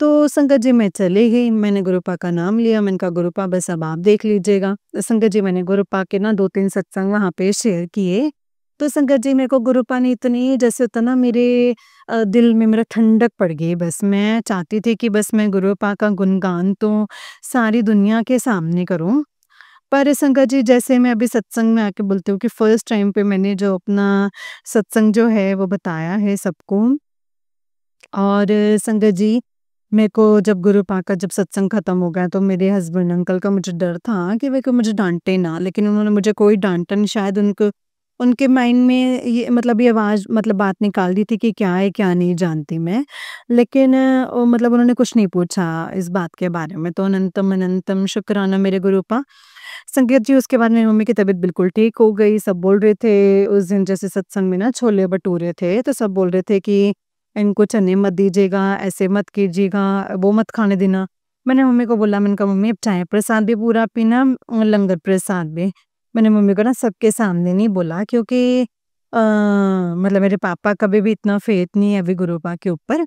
तो संगत जी मैं चली गई, मैंने गुरुपा का नाम लिया, मैंने कहा गुरुपा बस अब आप देख लीजिएगा। तो संगत जी मैंने गुरुपा के ना 2-3 सत्संग वहाँ पे शेयर किए। तो संगत जी मेरे को गुरुपा ने इतनी जैसे होता ना मेरे दिल में मेरा ठंडक पड़ गई, बस मैं चाहती थी कि बस मैं गुरुपा का गुणगान तो सारी दुनिया के सामने करूँ। पर संगत जी जैसे मैं अभी सत्संग में आके बोलती हूँ कि फर्स्ट टाइम पे मैंने जो अपना सत्संग जो है वो बताया है सबको, और संगत जी मेरे को जब गुरुपा का जब सत्संग खत्म हो गया तो मेरे हस्बैंड अंकल का मुझे डर था कि वे को मुझे डांटे ना, लेकिन उन्होंने मुझे कोई डांटा नहीं, शायद उनको उनके माइंड में ये मतलब ये आवाज़ मतलब बात निकाल दी थी कि क्या है क्या नहीं जानती मैं, लेकिन मतलब उन्होंने कुछ नहीं पूछा इस बात के बारे में। तो अनंतम अनंतम शुक्राना मेरे गुरुपा। संगत जी उसके बाद मेरी मम्मी की तबीयत बिल्कुल ठीक हो गई। सब बोल रहे थे उस दिन जैसे सत्संग में ना छोले भटूरे थे, तो सब बोल रहे थे कि इनको चने मत दीजिएगा, ऐसे मत कीजिएगा, वो मत खाने देना। मैंने मम्मी को बोला, मैंने कहा मम्मी अब चाय प्रसाद भी पूरा पीना और लंगर प्रसाद भी। मैंने मम्मी को ना सबके सामने नहीं बोला क्योंकि मतलब मेरे पापा का भी इतना फ़ेथ नहीं है अभी गुरुपा के ऊपर,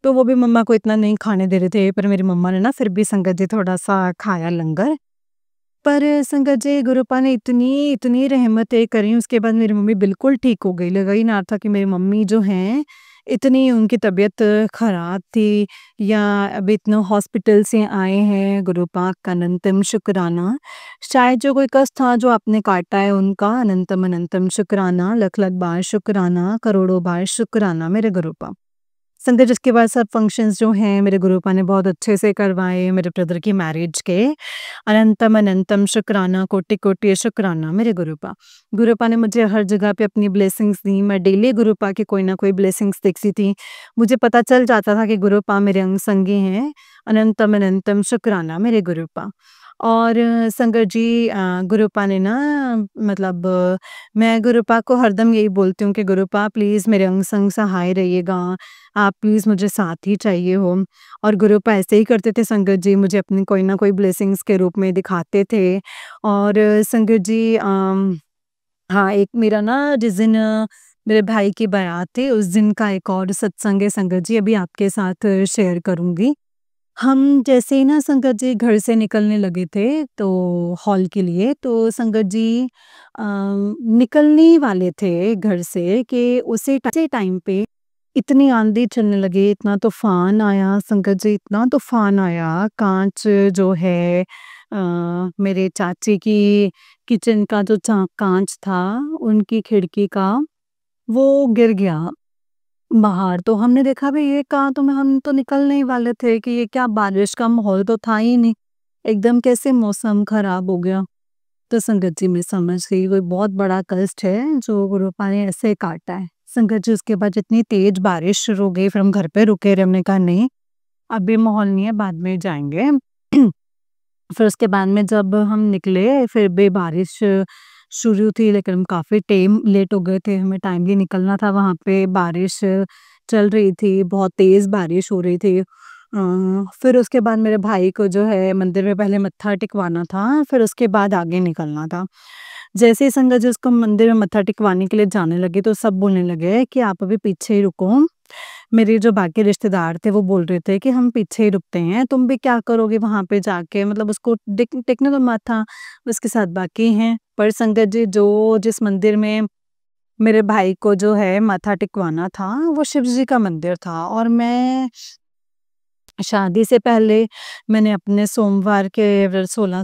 तो वो भी मम्मा को इतना नहीं खाने दे रहे थे, पर मेरी मम्मा ने ना फिर भी संगत जी थोड़ा-सा खाया लंगर। पर संगत जी गुरुपा ने इतनी रहमतें करी, उसके बाद मेरी मम्मी बिल्कुल ठीक हो गई। लगा ही ना था कि मेरी मम्मी जो हैं, इतनी उनकी तबीयत ख़राब थी या अभी इतना हॉस्पिटल से आए हैं, गुरुपा का अनंतम शुक्राना। शायद जो कोई कष्ट था जो आपने काटा है उनका अनंतम अनंतम शुक्राना, लख-लख बार शुक्राना, करोड़ों बार शुक्राना मेरे गुरुपा। संगत जिसके बाद सब फंक्शंस जो हैं मेरे गुरुपा ने बहुत अच्छे से करवाए मेरे ब्रदर की मैरिज के। अनंतम अनंतम शुक्राना, कोटि कोटि शुक्राना मेरे गुरुपा। गुरुपा ने मुझे हर जगह पे अपनी ब्लेसिंग्स दी। मैं डेली गुरुपा की कोई ना कोई ब्लेसिंग्स देखती थी। मुझे पता चल जाता था कि गुरुपा मेरे अंग संगी हैं। अनंतम अनंतम शुक्राना मेरे गुरुपा। और संगत जी गुरुपा ने ना मतलब मैं गुरुपा को हरदम यही बोलती हूँ कि गुरुपा प्लीज़ मेरे अंग संग सहाय रहिएगा। आप प्लीज़ मुझे साथ ही चाहिए हो। और गुरुपा ऐसे ही करते थे संगत जी, मुझे अपनी कोई ना कोई ब्लेसिंग्स के रूप में दिखाते थे। और संगत जी हाँ, एक मेरा ना जिस दिन मेरे भाई की बारात थी उस दिन का एक और सत्संग है संगत जी, अभी आपके साथ शेयर करूँगी। हम जैसे ही ना संगत जी घर से निकलने लगे थे तो हॉल के लिए, तो संगत जी निकलने वाले थे घर से कि उसी टाइम पे इतनी आंधी चलने लगी, इतना तूफान आया संगत जी, इतना तूफान आया, कांच जो है मेरे चाची की किचन का जो कांच था उनकी खिड़की का, वो गिर गया बाहर। तो हमने देखा भाई ये कहाँ, तो हम तो निकलने ही वाले थे कि ये क्या, बारिश का माहौल तो था ही नहीं, एकदम कैसे मौसम खराब हो गया। तो संगत जी मैं समझ गई कोई बहुत बड़ा कष्ट है जो गुरुपा ने ऐसे काटा है। संगत जी उसके बाद इतनी तेज बारिश शुरू हो गई, फिर हम घर पे रुके रहे। हमने कहा नहीं अभी माहौल नहीं है, बाद में जाएंगे। फिर उसके बाद में जब हम निकले फिर भी बारिश शुरू थी, लेकिन हम काफ़ी टाइम लेट हो गए थे, हमें टाइमली निकलना था। वहाँ पे बारिश चल रही थी, बहुत तेज़ बारिश हो रही थी। फिर उसके बाद मेरे भाई को जो है मंदिर में पहले मत्था टेकवाना था, फिर उसके बाद आगे निकलना था। जैसे ही संगत जी उसको मंदिर में मत्था टेकवाने के लिए जाने लगे तो सब बोलने लगे कि आप अभी पीछे ही रुको। मेरे जो बाकी रिश्तेदार थे वो बोल रहे थे कि हम पीछे ही रुकते हैं, तुम भी क्या करोगे वहाँ पे जाके, मतलब उसको टेकने तो मत था, उसके साथ बाकी हैं। पर संगत जी जो जिस मंदिर में मेरे भाई को जो है माथा टेकवाना था वो शिव जी का मंदिर था। और मैं शादी से पहले मैंने अपने सोमवार के व्रत 16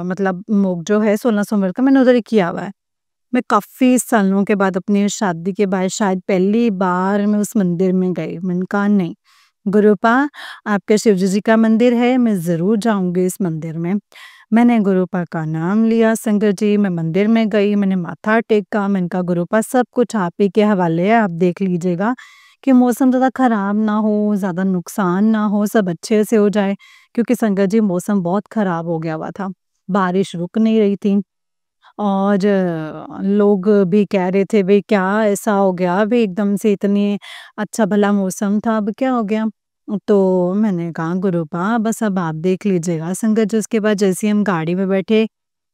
मतलब मुख जो है 16 सोमवार का मैंने उधर ही किया हुआ है। मैं काफ़ी सालों के बाद अपनी शादी के बाद शायद पहली बार मैं उस मंदिर में गई। मैंने कहा नहीं, गुरुपा आपके शिव जी का मंदिर है, मैं ज़रूर जाऊँगी इस मंदिर में। मैंने गुरुपा का नाम लिया संगत जी, मैं मंदिर में गई, मैंने माथा टेका, मैंने कहा गुरुपा सब कुछ आप ही के हवाले है, आप देख लीजिएगा कि मौसम ज़्यादा ख़राब ना हो, ज़्यादा नुकसान ना हो, सब अच्छे से हो जाए। क्योंकि संगत जी मौसम बहुत ख़राब हो गया हुआ था, बारिश रुक नहीं रही थी। और लोग भी कह रहे थे भई क्या ऐसा हो गया भई, एकदम से इतनी अच्छा भला मौसम था, अब क्या हो गया? तो मैंने कहा गुरुपा बस अब आप देख लीजिएगा। संगत जी उसके बाद जैसे ही हम गाड़ी में बैठे,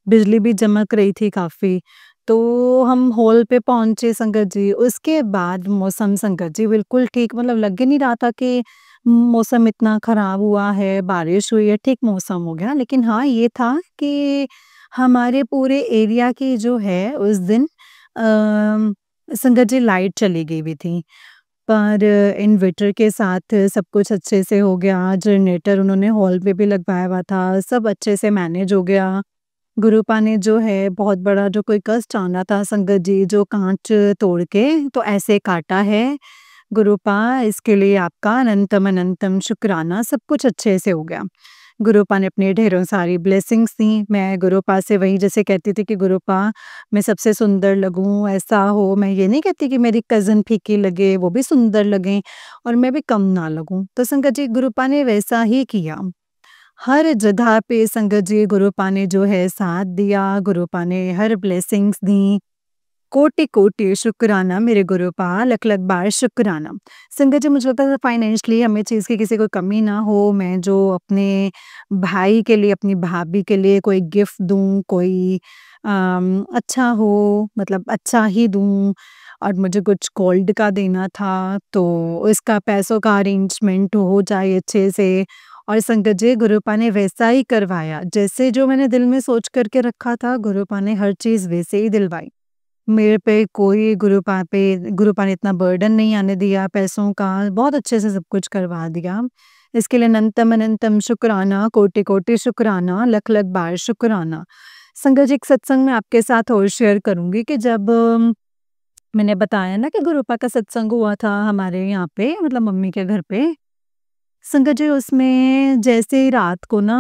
बिजली भी चमक रही थी काफ़ी, तो हम हॉल पे पहुँचे संगत जी। उसके बाद मौसम संगत जी बिल्कुल ठीक, मतलब लग ही नहीं रहा था कि मौसम इतना ख़राब हुआ है, बारिश हुई है, ठीक मौसम हो गया। लेकिन हाँ, ये था कि हमारे पूरे एरिया की जो है उस दिन संगत जी लाइट चली गई हुई थी। पर इन्वर्टर के साथ सब कुछ अच्छे से हो गया, जनरेटर उन्होंने हॉल पे भी लगवाया हुआ था, सब अच्छे से मैनेज हो गया। गुरुपा ने जो है बहुत बड़ा जो कोई कष्ट आना था संगत जी, जो काँच तोड़ के तो ऐसे काटा है। गुरुपा इसके लिए आपका अनंतम अनंतम शुक्राना, सब कुछ अच्छे से हो गया। गुरुपा ने अपनी ढेरों सारी ब्लेसिंग्स दी। मैं गुरुपा से वही जैसे कहती थी कि गुरुपा मैं सबसे सुंदर लगूँ, ऐसा हो। मैं ये नहीं कहती कि मेरी कज़न फीकी लगे, वो भी सुंदर लगें और मैं भी कम ना लगूँ। तो संगत जी गुरुपा ने वैसा ही किया। हर जगह पे संगत जी गुरुपा ने जो है साथ दिया, गुरुपा ने हर ब्लेसिंग्स दी। कोटि-कोटि शुक्राना मेरे गुरुपा, लख-लख बार शुक्राना। संगत जी मुझे लगता है फाइनेंशियली हमें चीज़ की किसी को कमी ना हो, मैं जो अपने भाई के लिए, अपनी भाभी के लिए कोई गिफ्ट दूँ, कोई अच्छा हो, मतलब अच्छा ही दूँ। और मुझे कुछ गोल्ड का देना था, तो इसका पैसों का अरेंजमेंट हो जाए अच्छे से। और संगत जी गुरुपा ने वैसा ही करवाया, जैसे जो मैंने दिल में सोच कर के रखा था, गुरुपा ने हर चीज़ वैसे ही दिलवाई। मेरे पे कोई गुरुपा ने इतना बर्डन नहीं आने दिया पैसों का, बहुत अच्छे से सब कुछ करवा दिया। इसके लिए अनंतम अनंतम शुक्राना, कोटि-कोटि शुक्राना, लख-लख बार शुक्राना। संगत जी एक सत्संग मैं आपके साथ और शेयर करूँगी कि जब मैंने बताया ना कि गुरुपा का सत्संग हुआ था हमारे यहाँ पे मतलब मम्मी के घर पे। संगत जी उसमें जैसे ही रात को ना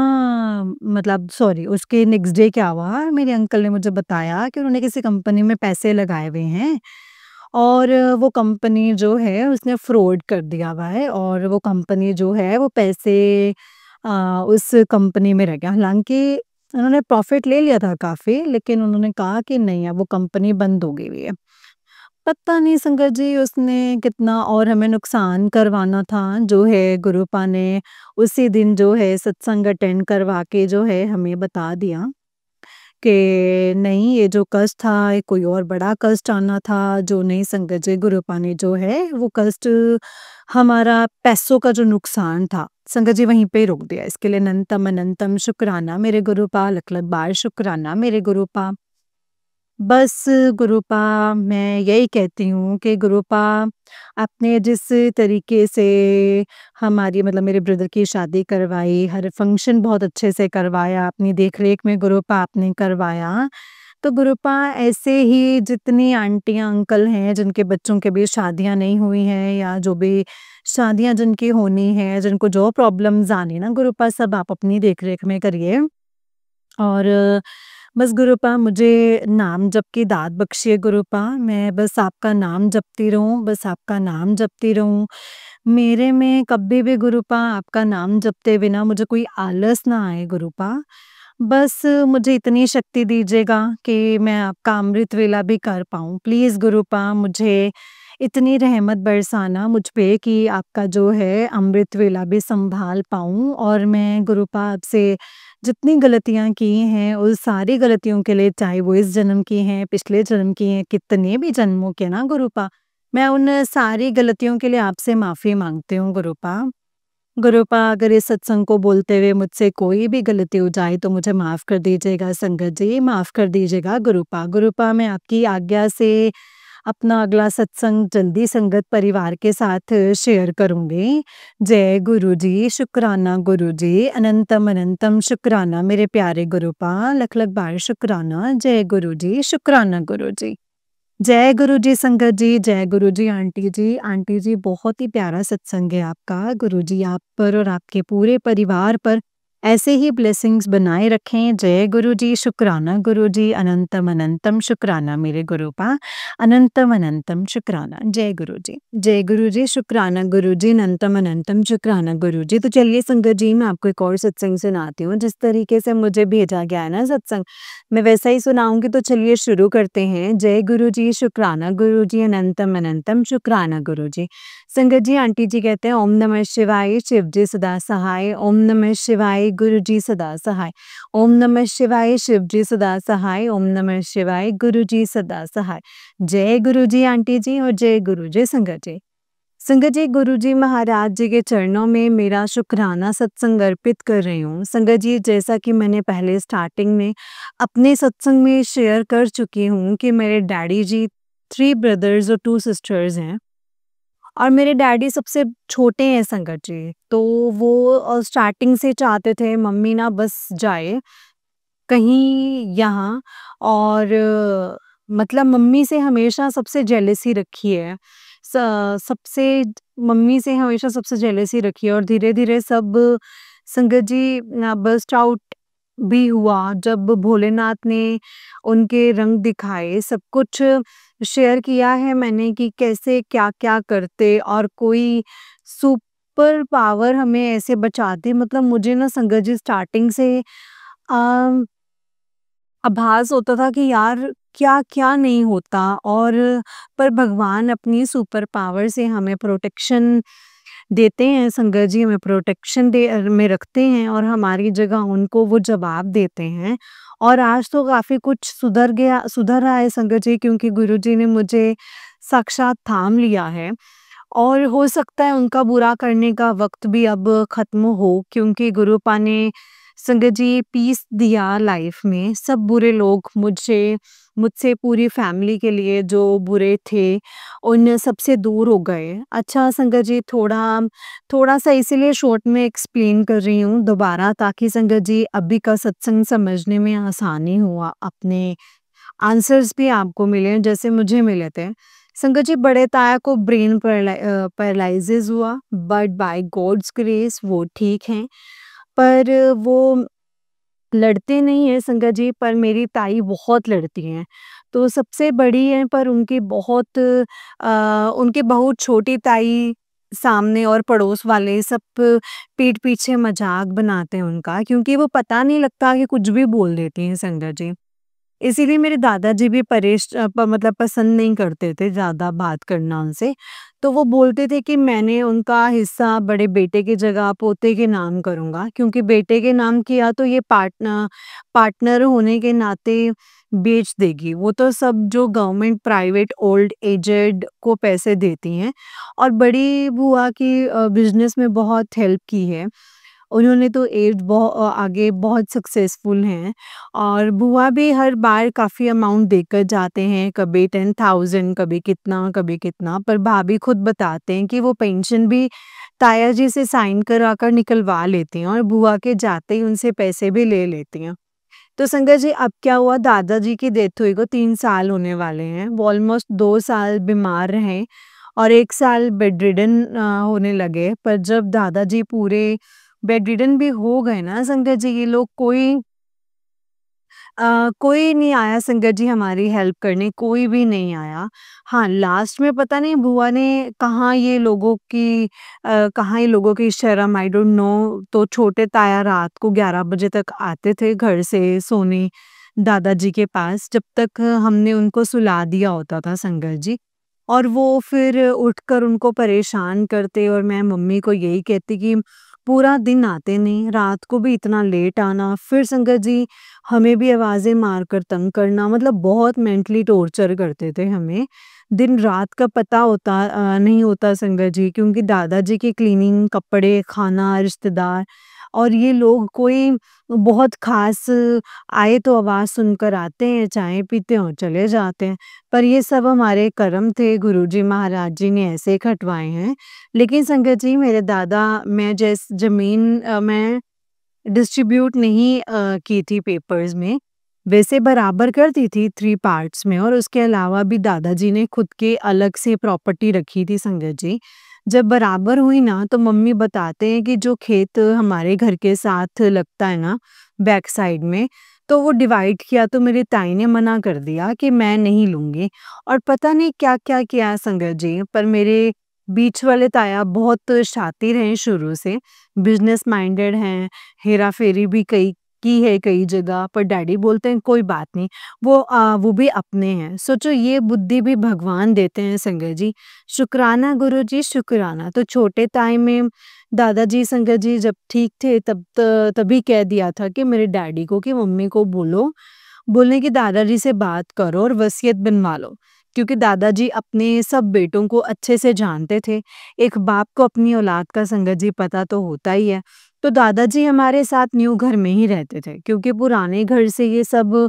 मतलब सॉरी उसके नेक्स्ट डे क्या हुआ मेरे अंकल ने मुझे बताया कि उन्होंने किसी कंपनी में पैसे लगाए हुए हैं और वो कंपनी जो है उसने फ्रॉड कर दिया हुआ है और वो कंपनी जो है वो पैसे उस कंपनी में रह गया। हालाँकि उन्होंने प्रॉफ़िट ले लिया था काफ़ी लेकिन उन्होंने कहा कि नहीं अब वो कंपनी बंद हो गई हुई है। पता नहीं संगत जी उसने कितना और हमें नुकसान करवाना था जो है गुरुपा ने उसी दिन जो है सत्संग अटेंड करवा के जो है हमें बता दिया कि नहीं ये जो कष्ट था ये कोई और बड़ा कष्ट आना था जो नहीं संगत जी गुरुपा ने जो है वो कष्ट हमारा पैसों का जो नुकसान था संगत जी वहीं पे ही रोक दिया। इसके लिए अनंतम अनंतम शुक्राना मेरे गुरुपा, लख-लख बार शुक्राना मेरे गुरुपा। बस गुरुपा मैं यही कहती हूँ कि गुरुपा आपने जिस तरीके से हमारी मतलब मेरे ब्रदर की शादी करवाई, हर फंक्शन बहुत अच्छे से करवाया, अपनी देख-रेख में गुरुपा आपने करवाया। तो गुरुपा ऐसे ही जितनी आंटियाँ, अंकल हैं जिनके बच्चों के भी शादियाँ नहीं हुई हैं या जो भी शादियाँ जिनकी होनी है, जिनको जो प्रॉब्लम्स आनी ना गुरुपा सब आप अपनी देख-रेख में करिए। और बस गुरुपा मुझे नाम जप की दात बख्शिए गुरुपा, मैं बस आपका नाम जपती रहूँ, बस आपका नाम जपती रहूँ। मेरे में कभी भी गुरुपा आपका नाम जपते बिना मुझे कोई आलस ना आए गुरुपा। बस मुझे इतनी शक्ति दीजिएगा कि मैं आपका अमृत वेला भी कर पाऊँ। प्लीज़ गुरुपा मुझे इतनी रहमत बरसाना मुझ पे कि आपका जो है अमृत वेला भी सँभाल पाऊँ और मैं गुरुपा आपसे जितनी गलतियाँ की हैं, उस सारी गलतियों के लिए चाहे वो इस जन्म की हैं, पिछले जन्म की हैं, कितने भी जन्मों के ना गुरुपा, मैं उन सारी गलतियों के लिए आपसे माफ़ी माँगती हूँ गुरुपा। गुरुपा अगर इस सत्संग को बोलते हुए मुझसे कोई भी गलती हो जाए तो मुझे माफ़ कर दीजिएगा संगत जी, माफ़ कर दीजिएगा गुरुपा। गुरुपा मैं आपकी आज्ञा से अपना अगला सत्संग जल्दी संगत परिवार के साथ शेयर करूँगी। जय गुरु जी, शुक्राना गुरु जी, अनंतम अनंतम शुक्राना मेरे प्यारे गुरुपा, लख-लख बार शुक्राना। जय गुरु जी, शुक्राना गुरु जी। जय गुरु जी संगत जी, जय गुरु जी आंटी जी। आंटी जी बहुत ही प्यारा सत्संग है आपका। गुरु जी आप पर और आपके पूरे परिवार पर ऐसे ही ब्लेसिंग्स बनाए रखें। जय गुरु जी, शुक्राना गुरु जी, अनंतम अनंतम शुक्राना मेरे गुरुपा, अनंतम अनंतम शुक्राना। जय गुरु जी। जय गुरु जी, शुक्राना गुरु जी, अनंतम अनंतम शुक्राना गुरु जी। तो चलिए संगत जी मैं आपको एक और सत्संग सुनाती हूँ। जिस तरीके से मुझे भेजा गया है ना सत्संग मैं वैसा ही सुनाऊँगी तो चलिए शुरू करते हैं। जय गुरु जी, शुक्राना गुरु जी, अनंतम अनंतम शुक्राना गुरु जी। संगत जी आंटी जी कहते हैं ओम नमः शिवाय, शिव जी सदा सहाय, ओम नमः शिवाय, गुरु जी सदा सहाय, ओम नमः शिवाय, शिव जी सदा सहाय, ओम नमः शिवाय, गुरु जी सदा सहाय। जय गुरु जी आंटी जी और जय गुरु जी संगत जी। संगत जी गुरुजी महाराज जी के चरणों में मेरा शुक्राना सत्संग अर्पित कर रही हूँ। संगत जी जैसा कि मैंने पहले स्टार्टिंग में अपने सत्संग में शेयर कर चुकी हूँ कि मेरे डैडी जी 3 ब्रदर्स और 2 सिस्टर्स हैं और मेरे डैडी सबसे छोटे हैं संगत जी। तो वो स्टार्टिंग से चाहते थे मम्मी ना बस जाए कहीं यहाँ और मतलब मम्मी से हमेशा सबसे जेलसी रखी है। स सबसे मम्मी से हमेशा सबसे जेलसी रखी है और धीरे-धीरे सब संगत जी बर्स्ट आउट भी हुआ जब भोलेनाथ ने उनके रंग दिखाए। सब कुछ शेयर किया है मैंने कि कैसे क्या-क्या करते और कोई सुपर पावर हमें ऐसे बचाती मतलब मुझे ना संगत जी स्टार्टिंग से अ आभास होता था कि यार क्या-क्या नहीं होता और पर भगवान अपनी सुपर पावर से हमें प्रोटेक्शन देते हैं संगत जी हमें प्रोटेक्शन में रखते हैं और हमारी जगह उनको वो जवाब देते हैं। और आज तो काफ़ी कुछ सुधर रहा है संगत जी क्योंकि गुरुजी ने मुझे साक्षात थाम लिया है और हो सकता है उनका बुरा करने का वक़्त भी अब ख़त्म हो क्योंकि गुरुपा ने संगत जी पीस दिया लाइफ में। सब बुरे लोग मुझसे पूरी फैमिली के लिए जो बुरे थे, उन सबसे दूर हो गए। अच्छा संगत जी थोड़ा-सा इसीलिए शॉर्ट में एक्सप्लेन कर रही हूँ दोबारा ताकि संगत जी अभी का सत्संग समझने में आसानी हो अपने आंसर्स भी आपको मिले जैसे मुझे मिले थे। संगत जी बड़े ताया को ब्रेन पैरालिसिस हुआ, बट बाय गॉड्स ग्रेस वो ठीक हैं। पर वो लड़ते नहीं हैं संगत जी, पर मेरी ताई बहुत लड़ती हैं। तो सबसे बड़ी हैं, पर उनकी बहुत छोटी ताई सामने और पड़ोस वाले सब पीठ पीछे मज़ाक बनाते हैं उनका, क्योंकि वो पता नहीं लगता कि कुछ भी बोल देती हैं संगत जी। इसीलिए मेरे दादाजी भी मतलब पसंद नहीं करते थे ज़्यादा बात करना उनसे। तो वो बोलते थे कि मैंने उनका हिस्सा बड़े बेटे की जगह पोते के नाम करूँगा, क्योंकि बेटे के नाम किया तो ये पार्टनर होने के नाते बेच देगी। वो तो सब जो गवर्नमेंट प्राइवेट ओल्ड एजेड को पैसे देती हैं, और बड़ी बुआ की बिज़नेस में बहुत हेल्प की है। उन्होंने तो आगे बहुत सक्सेसफुल हैं, और बुआ भी हर बार काफ़ी अमाउंट देकर जाते हैं, कभी 10,000 कभी कितना, पर भाभी खुद बताते हैं कि वो पेंशन भी ताया जी से साइन करा कर निकलवा लेती हैं, और बुआ के जाते ही उनसे पैसे भी ले लेती हैं। तो संगत जी अब क्या हुआ, दादाजी की डेथ हुई को 3 साल होने वाले हैं। वो ऑलमोस्ट 2 साल बीमार रहे और 1 साल बेडरिडन होने लगे। पर जब दादाजी पूरे बेडरिडन भी हो गए ना संगत जी, ये लोग कोई नहीं आया संगत जी हमारी हेल्प करने, कोई भी नहीं आया। हाँ, लास्ट में पता नहीं बुआ ने कहाँ ये लोगों की शर्म, आई डोंट नो, तो छोटे ताया रात को 11 बजे तक आते थे घर से सोने दादाजी के पास, जब तक हमने उनको सुला दिया होता था संगत जी। और वो फिर उठकर उनको परेशान करते, और मैं मम्मी को यही कहती कि पूरा दिन आते नहीं, रात को भी इतना लेट आना, फिर संगत जी हमें भी आवाज़ें मारकर तंग करना, मतलब बहुत मेंटली टॉर्चर करते थे हमें। दिन रात का पता नहीं होता संगत जी, क्योंकि दादाजी की क्लीनिंग, कपड़े, खाना, रिश्तेदार, और ये लोग कोई बहुत ख़ास आए तो आवाज़ सुनकर आते हैं, चाय पीते हैं और चले जाते हैं। पर ये सब हमारे कर्म थे, गुरुजी महाराज जी ने ऐसे खटवाए हैं। लेकिन संगत जी मेरे दादा, मैं डिस्ट्रीब्यूट नहीं की थी पेपर्स में, वैसे बराबर कर दी थी 3 पार्ट्स में, और उसके अलावा भी दादाजी ने खुद के अलग से प्रॉपर्टी रखी थी संगत जी। जब बराबर हुई ना, तो मम्मी बताते हैं कि जो खेत हमारे घर के साथ लगता है ना बैक साइड में, तो वो डिवाइड किया, तो मेरी ताई ने मना कर दिया कि मैं नहीं लूँगी, और पता नहीं क्या-क्या किया संगत जी। पर मेरे बीच वाले ताया बहुत शातिर हैं शुरू से, बिज़नेस माइंडेड हैं, हेरा-फेरी भी की है कई जगह, पर डैडी बोलते हैं कोई बात नहीं, वो भी अपने हैं। सोचो ये बुद्धि भी भगवान देते हैं संगत जी। शुक्राना गुरुजी शुक्राना। तो छोटे ताए में दादाजी संगत जी जब ठीक थे तभी कह दिया था कि मेरे डैडी को कि मम्मी को बोलने की दादाजी से बात करो और वसीयत बनवा लो। क्योंकि दादाजी अपने सब बेटों को अच्छे से जानते थे। एक बाप को अपनी औलाद का संगत जी पता तो होता ही है। तो दादाजी हमारे साथ न्यू घर में ही रहते थे, क्योंकि पुराने घर से ये सब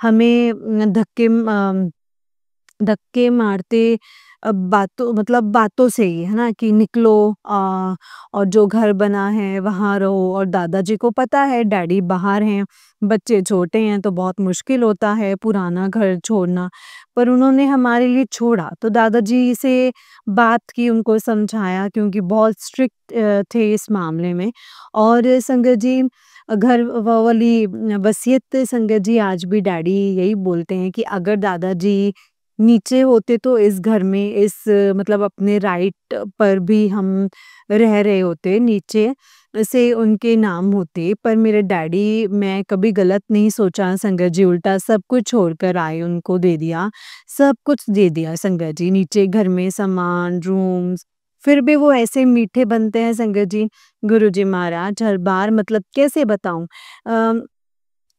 हमें धक्के मारते, बातों से ही, है ना, कि निकलो, और जो घर बना है वहाँ रहो, और दादाजी को पता है डैडी बाहर हैं, बच्चे छोटे हैं तो बहुत मुश्किल होता है पुराना घर छोड़ना। पर उन्होंने हमारे लिए छोड़ा, तो दादाजी से बात की, उनको समझाया, क्योंकि बहुत स्ट्रिक्ट थे इस मामले में। और संगत जी घर व वाली वसीयत संगत जी आज भी डैडी यही बोलते हैं कि अगर दादाजी नीचे होते तो इस घर में मतलब अपने राइट पर भी हम रह रहे होते, नीचे से उनके नाम होते। पर मेरे डैडी, मैं कभी गलत नहीं सोचा संगत जी, उल्टा सब कुछ छोड़कर आए, उनको दे दिया, सब कुछ दे दिया संगत जी, नीचे घर में सामान, रूम्स। फिर भी वो ऐसे मीठे बनते हैं संगत जी, गुरुजी महाराज, हर बार, मतलब कैसे बताऊं।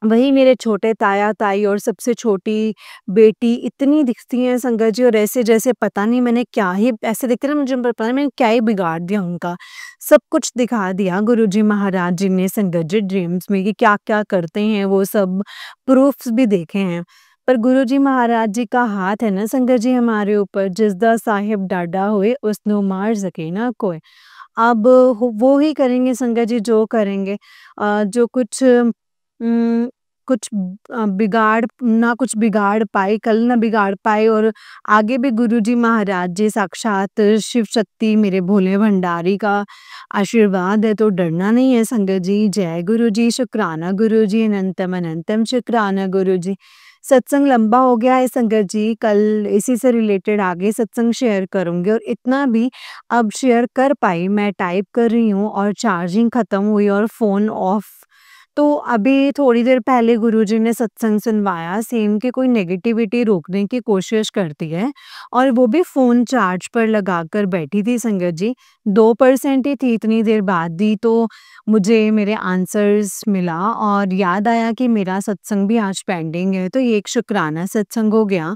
वही मेरे छोटे ताया-ताई और सबसे छोटी बेटी इतनी दिखती हैं संगत जी, और ऐसे जैसे पता नहीं मैंने क्या ही, ऐसे दिखते हैं ना, मुझे पता नहीं मैंने क्या ही बिगाड़ दिया उनका। सब कुछ दिखा दिया गुरुजी महाराज जी ने संगत जी ड्रीम्स में, कि क्या-क्या करते हैं वो सब प्रूफ्स भी देखे हैं। पर गुरुजी महाराज जी का हाथ है ना संगत जी हमारे ऊपर, "जिसदा साहिब डाढ़ा होए उसनु मार सके ना कोय।" अब वो ही करेंगे संगत जी जो करेंगे। जो कुछ कुछ कुछ बिगाड़ पाए, कल ना बिगाड़ पाए और आगे भी गुरुजी महाराज जी साक्षात शिव शक्ति मेरे भोले भंडारी का आशीर्वाद है, तो डरना नहीं है संगत जी। जय गुरुजी, शुक्राना गुरुजी, अनंतम अनंतम शुक्राना गुरुजी। सत्संग लंबा हो गया है संगत जी, कल इसी से रिलेटेड आगे सत्संग शेयर करूँगी और इतना भी अब शेयर कर पाई, मैं टाइप कर रही हूँ और चार्जिंग खत्म हुई और फ़ोन ऑफ। तो अभी थोड़ी देर पहले गुरुजी ने सत्संग सुनवाया, सेम कि कोई नेगेटिविटी रोकने की कोशिश करती है और वो भी फ़ोन चार्ज पर लगाकर बैठी थी संगत जी। 2% ही थी, इतनी देर बाद दी तो मुझे मेरे आंसर्स मिला और याद आया कि मेरा सत्संग भी आज पेंडिंग है, तो ये एक शुक्राना सत्संग हो गया।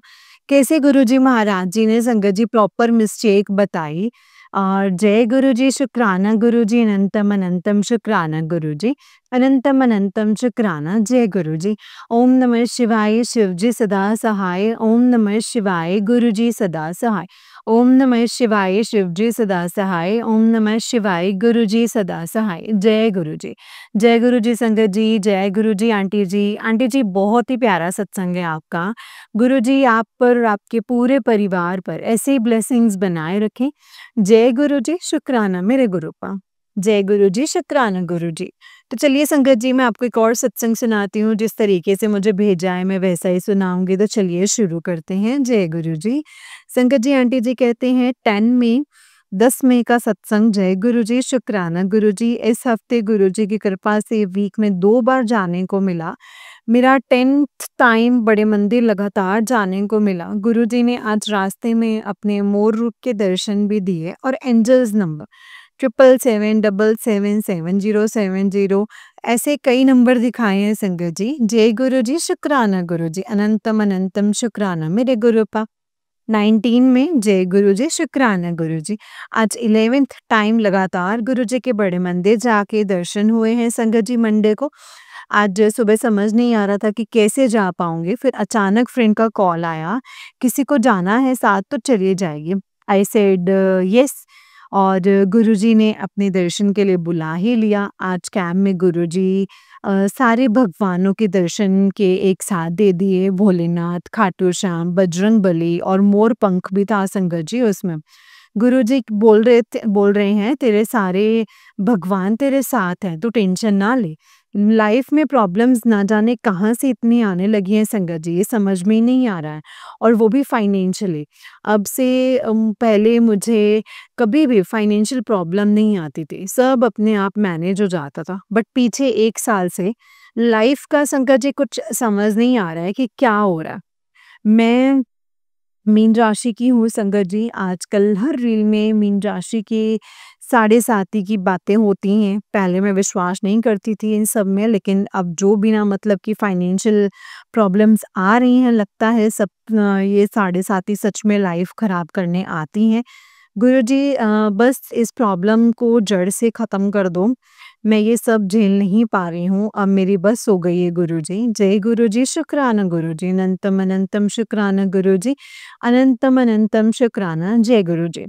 कैसे गुरुजी महाराज जी ने संगत जी प्रॉपर मिस्टेक बताई और जय गुरुजी, शुक्राना गुरुजी, अनंतम अनंतम शुक्राना गुरुजी, अनंतम अनंतम शुक्राना जय गुरुजी। ओम नमः शिवाय, शिवजी सदा सहाय। ओम नमः शिवाय, गुरुजी सदा सहाय। ओम नमः शिवाय, शिवजी सदा सहाय। ओम नमः शिवाय, गुरुजी सदा सहाय। जय गुरुजी। जय गुरुजी संगत जी, जय गुरुजी आंटी जी। आंटी जी बहुत ही प्यारा सत्संग है आपका। गुरुजी आप पर और आपके पूरे परिवार पर ऐसे ही ब्लेसिंग्स बनाए रखें। जय गुरुजी, शुक्राना मेरे गुरुपा। जय गुरुजी, शुक्राना गुरुजी। तो चलिए संगत जी, मैं आपको एक और सत्संग सुनाती हूँ, जिस तरीके से मुझे भेजा है मैं वैसा ही सुनाऊँगी, तो चलिए शुरू करते हैं। जय गुरुजी। संगत जी आंटी जी कहते हैं 10 मई का सत्संग। जय गुरुजी, शुक्राना गुरुजी। इस हफ्ते गुरुजी की कृपा से वीक में 2 बार जाने को मिला। मेरा 10th टाइम बड़े मंदिर लगातार जाने को मिला। गुरुजी ने आज रास्ते में अपने मोर रूप के दर्शन भी दिए और एंजल्स नंबर 777777070 ऐसे कई नंबर दिखाए हैं संगत जी। जय गुरुजी, शुक्राना गुरुजी, अनंतम अनंतम शुक्राना मेरे गुरुपा। 19 में जय गुरुजी, शुक्राना गुरुजी। आज 11th टाइम लगातार गुरुजी के बड़े मंदिर जाके दर्शन हुए हैं संगत जी मंडे को। आज सुबह समझ नहीं आ रहा था कि कैसे जा पाऊँगी, फिर अचानक फ्रेंड का कॉल आया, किसी को जाना है साथ तो चलिए जाइए। आई सेड येस और गुरुजी ने अपने दर्शन के लिए बुला ही लिया। आज कैंप में गुरुजी सारे भगवानों के दर्शन के एक साथ दे दिए, भोलेनाथ, खाटू श्याम, बजरंगबली और मोर पंख भी था संगत जी उसमें। गुरुजी बोल रहे हैं तेरे सारे भगवान तेरे साथ हैं, तू टेंशन ना ले। लाइफ में प्रॉब्लम्स ना जाने कहाँ से इतनी आने लगी हैं संगत जी, ये समझ में ही नहीं आ रहा है और वो भी फाइनेंशियली। अब से पहले मुझे कभी भी फाइनेंशियल प्रॉब्लम नहीं आती थी, सब अपने आप मैनेज हो जाता था। बट पीछे 1 साल से लाइफ का संकट जी कुछ समझ नहीं आ रहा है कि क्या हो रहा है। मैं मीन राशि की हूँ संगत जी, आजकल हर रील में मीन राशि के साढ़े साती की बातें होती हैं। पहले मैं विश्वास नहीं करती थी इन सब में, लेकिन अब जो बिना मतलब की फाइनेंशियल प्रॉब्लम्स आ रही हैं, लगता है सब ये साढ़े साती सच में लाइफ खराब करने आती हैं। गुरुजी बस इस प्रॉब्लम को जड़ से ख़त्म कर दो। मैं ये सब झेल नहीं पा रही हूँ, अब मेरी बस हो गई है गुरुजी। जय गुरुजी, शुक्राना गुरुजी, अनंतम अनंतम शुक्राना गुरुजी, अनंतम अनंतम शुक्राना जय गुरुजी।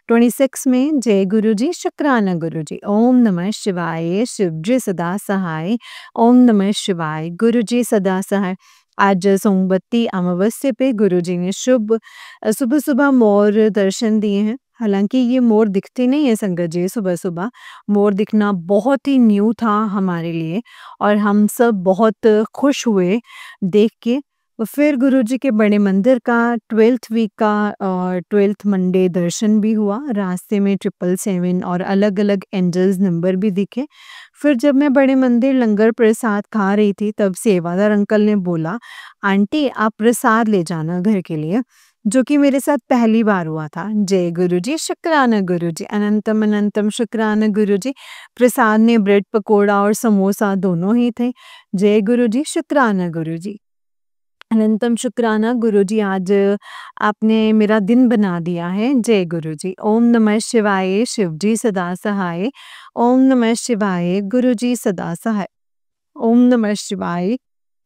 26 में जय गुरुजी, शुक्राना गुरुजी। ओम नमः शिवाय, शिवजी सदा सहाय। ओम नमः शिवाय, गुरुजी सदा सहाय। आज सोमवती अमावस्या पे गुरुजी ने सुबह-सुबह मोर दर्शन दिए हैं। हालाँकि ये मोर दिखते नहीं है संगत जी सुबह-सुबह। मोर दिखना बहुत ही न्यू था हमारे लिए और हम सब बहुत खुश हुए देख के। फिर गुरुजी के बड़े मंदिर का 12th वीक का और 12th मंडे दर्शन भी हुआ। रास्ते में 777 और अलग-अलग एंजल्स नंबर भी दिखे। फिर जब मैं बड़े मंदिर लंगर प्रसाद खा रही थी, तब सेवादार अंकल ने बोला, "आंटी आप प्रसाद ले जाना घर के लिए।" जो कि मेरे साथ पहली बार हुआ था। जय गुरुजी, शुक्राना गुरुजी, अनंतम अनंतम शुक्राना गुरुजी। प्रसाद में ब्रेड पकोड़ा और समोसा दोनों ही थे। जय गुरुजी, शुक्राना गुरुजी। अनंतम शुक्राना गुरुजी, आज आपने मेरा दिन बना दिया है। जय गुरुजी। ओम नमः शिवाय, शिवजी सदा सहाय। ओम नमः शिवाय, गुरुजी सदा सहाय। ओम नमः शिवाय,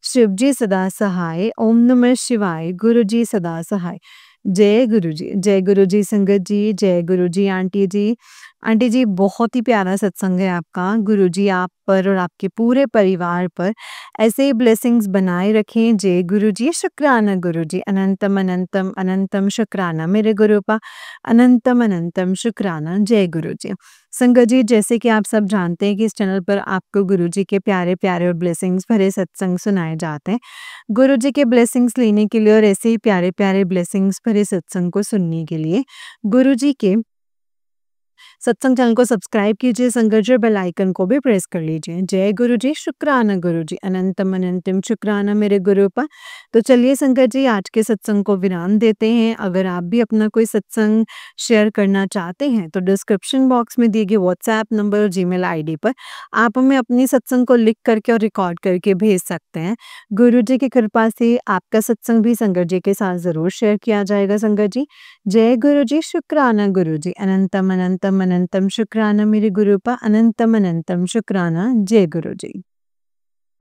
शिवजी सदा सहाय। ओम नमः शिवाय, गुरुजी सदा सहाय। जय गुरुजी संगत जी, जय गुरुजी आंटी जी। आंटी जी, बहुत ही प्यारा सत्संग है आपका। गुरुजी आप पर और आपके पूरे परिवार पर ऐसे ही ब्लेसिंग्स बनाए रखें। जय गुरुजी, शुक्राना गुरुजी, अनंतम अनंतम अनंतम शुक्राना मेरे गुरुपा, अनंतम अनंतम शुक्राना। जय गुरुजी। संगत जी, जैसे कि आप सब जानते हैं कि इस चैनल पर आपको गुरुजी के प्यारे-प्यारे और ब्लेसिंग्स भरे सत्संग सुनाए जाते हैं। गुरुजी के ब्लेसिंग्स लेने के लिए और ऐसे ही प्यारे-प्यारे ब्लेसिंग्स भरे सत्संग को सुनने के लिए गुरुजी के सत्संग चैनल को सब्सक्राइब कीजिए, संगत जी, बेल आइकन को भी प्रेस कर लीजिए। जय गुरुजी, शुक्राना गुरुजी, अनंतम अनंतम शुक्राना मेरे गुरुपा। तो चलिए संगत जी, आज के सत्संग को विराम देते हैं। अगर आप भी अपना कोई सत्संग शेयर करना चाहते हैं तो डिस्क्रिप्शन बॉक्स में दिए गए व्हाट्सएप नंबर और जीमेल आईडी पर आप हमें अपनी सत्संग को लिख करके और रिकॉर्ड करके भेज सकते हैं। गुरुजी की कृपा से आपका सत्संग भी संगत जी के साथ ज़रूर शेयर किया जाएगा संगत जी। जय गुरुजी, शुक्राना गुरुजी, अनंतम अनंतम अनंतम शुक्राना मेरे गुरुपा, अनंतम अनंतम शुक्राना। जय गुरुजी।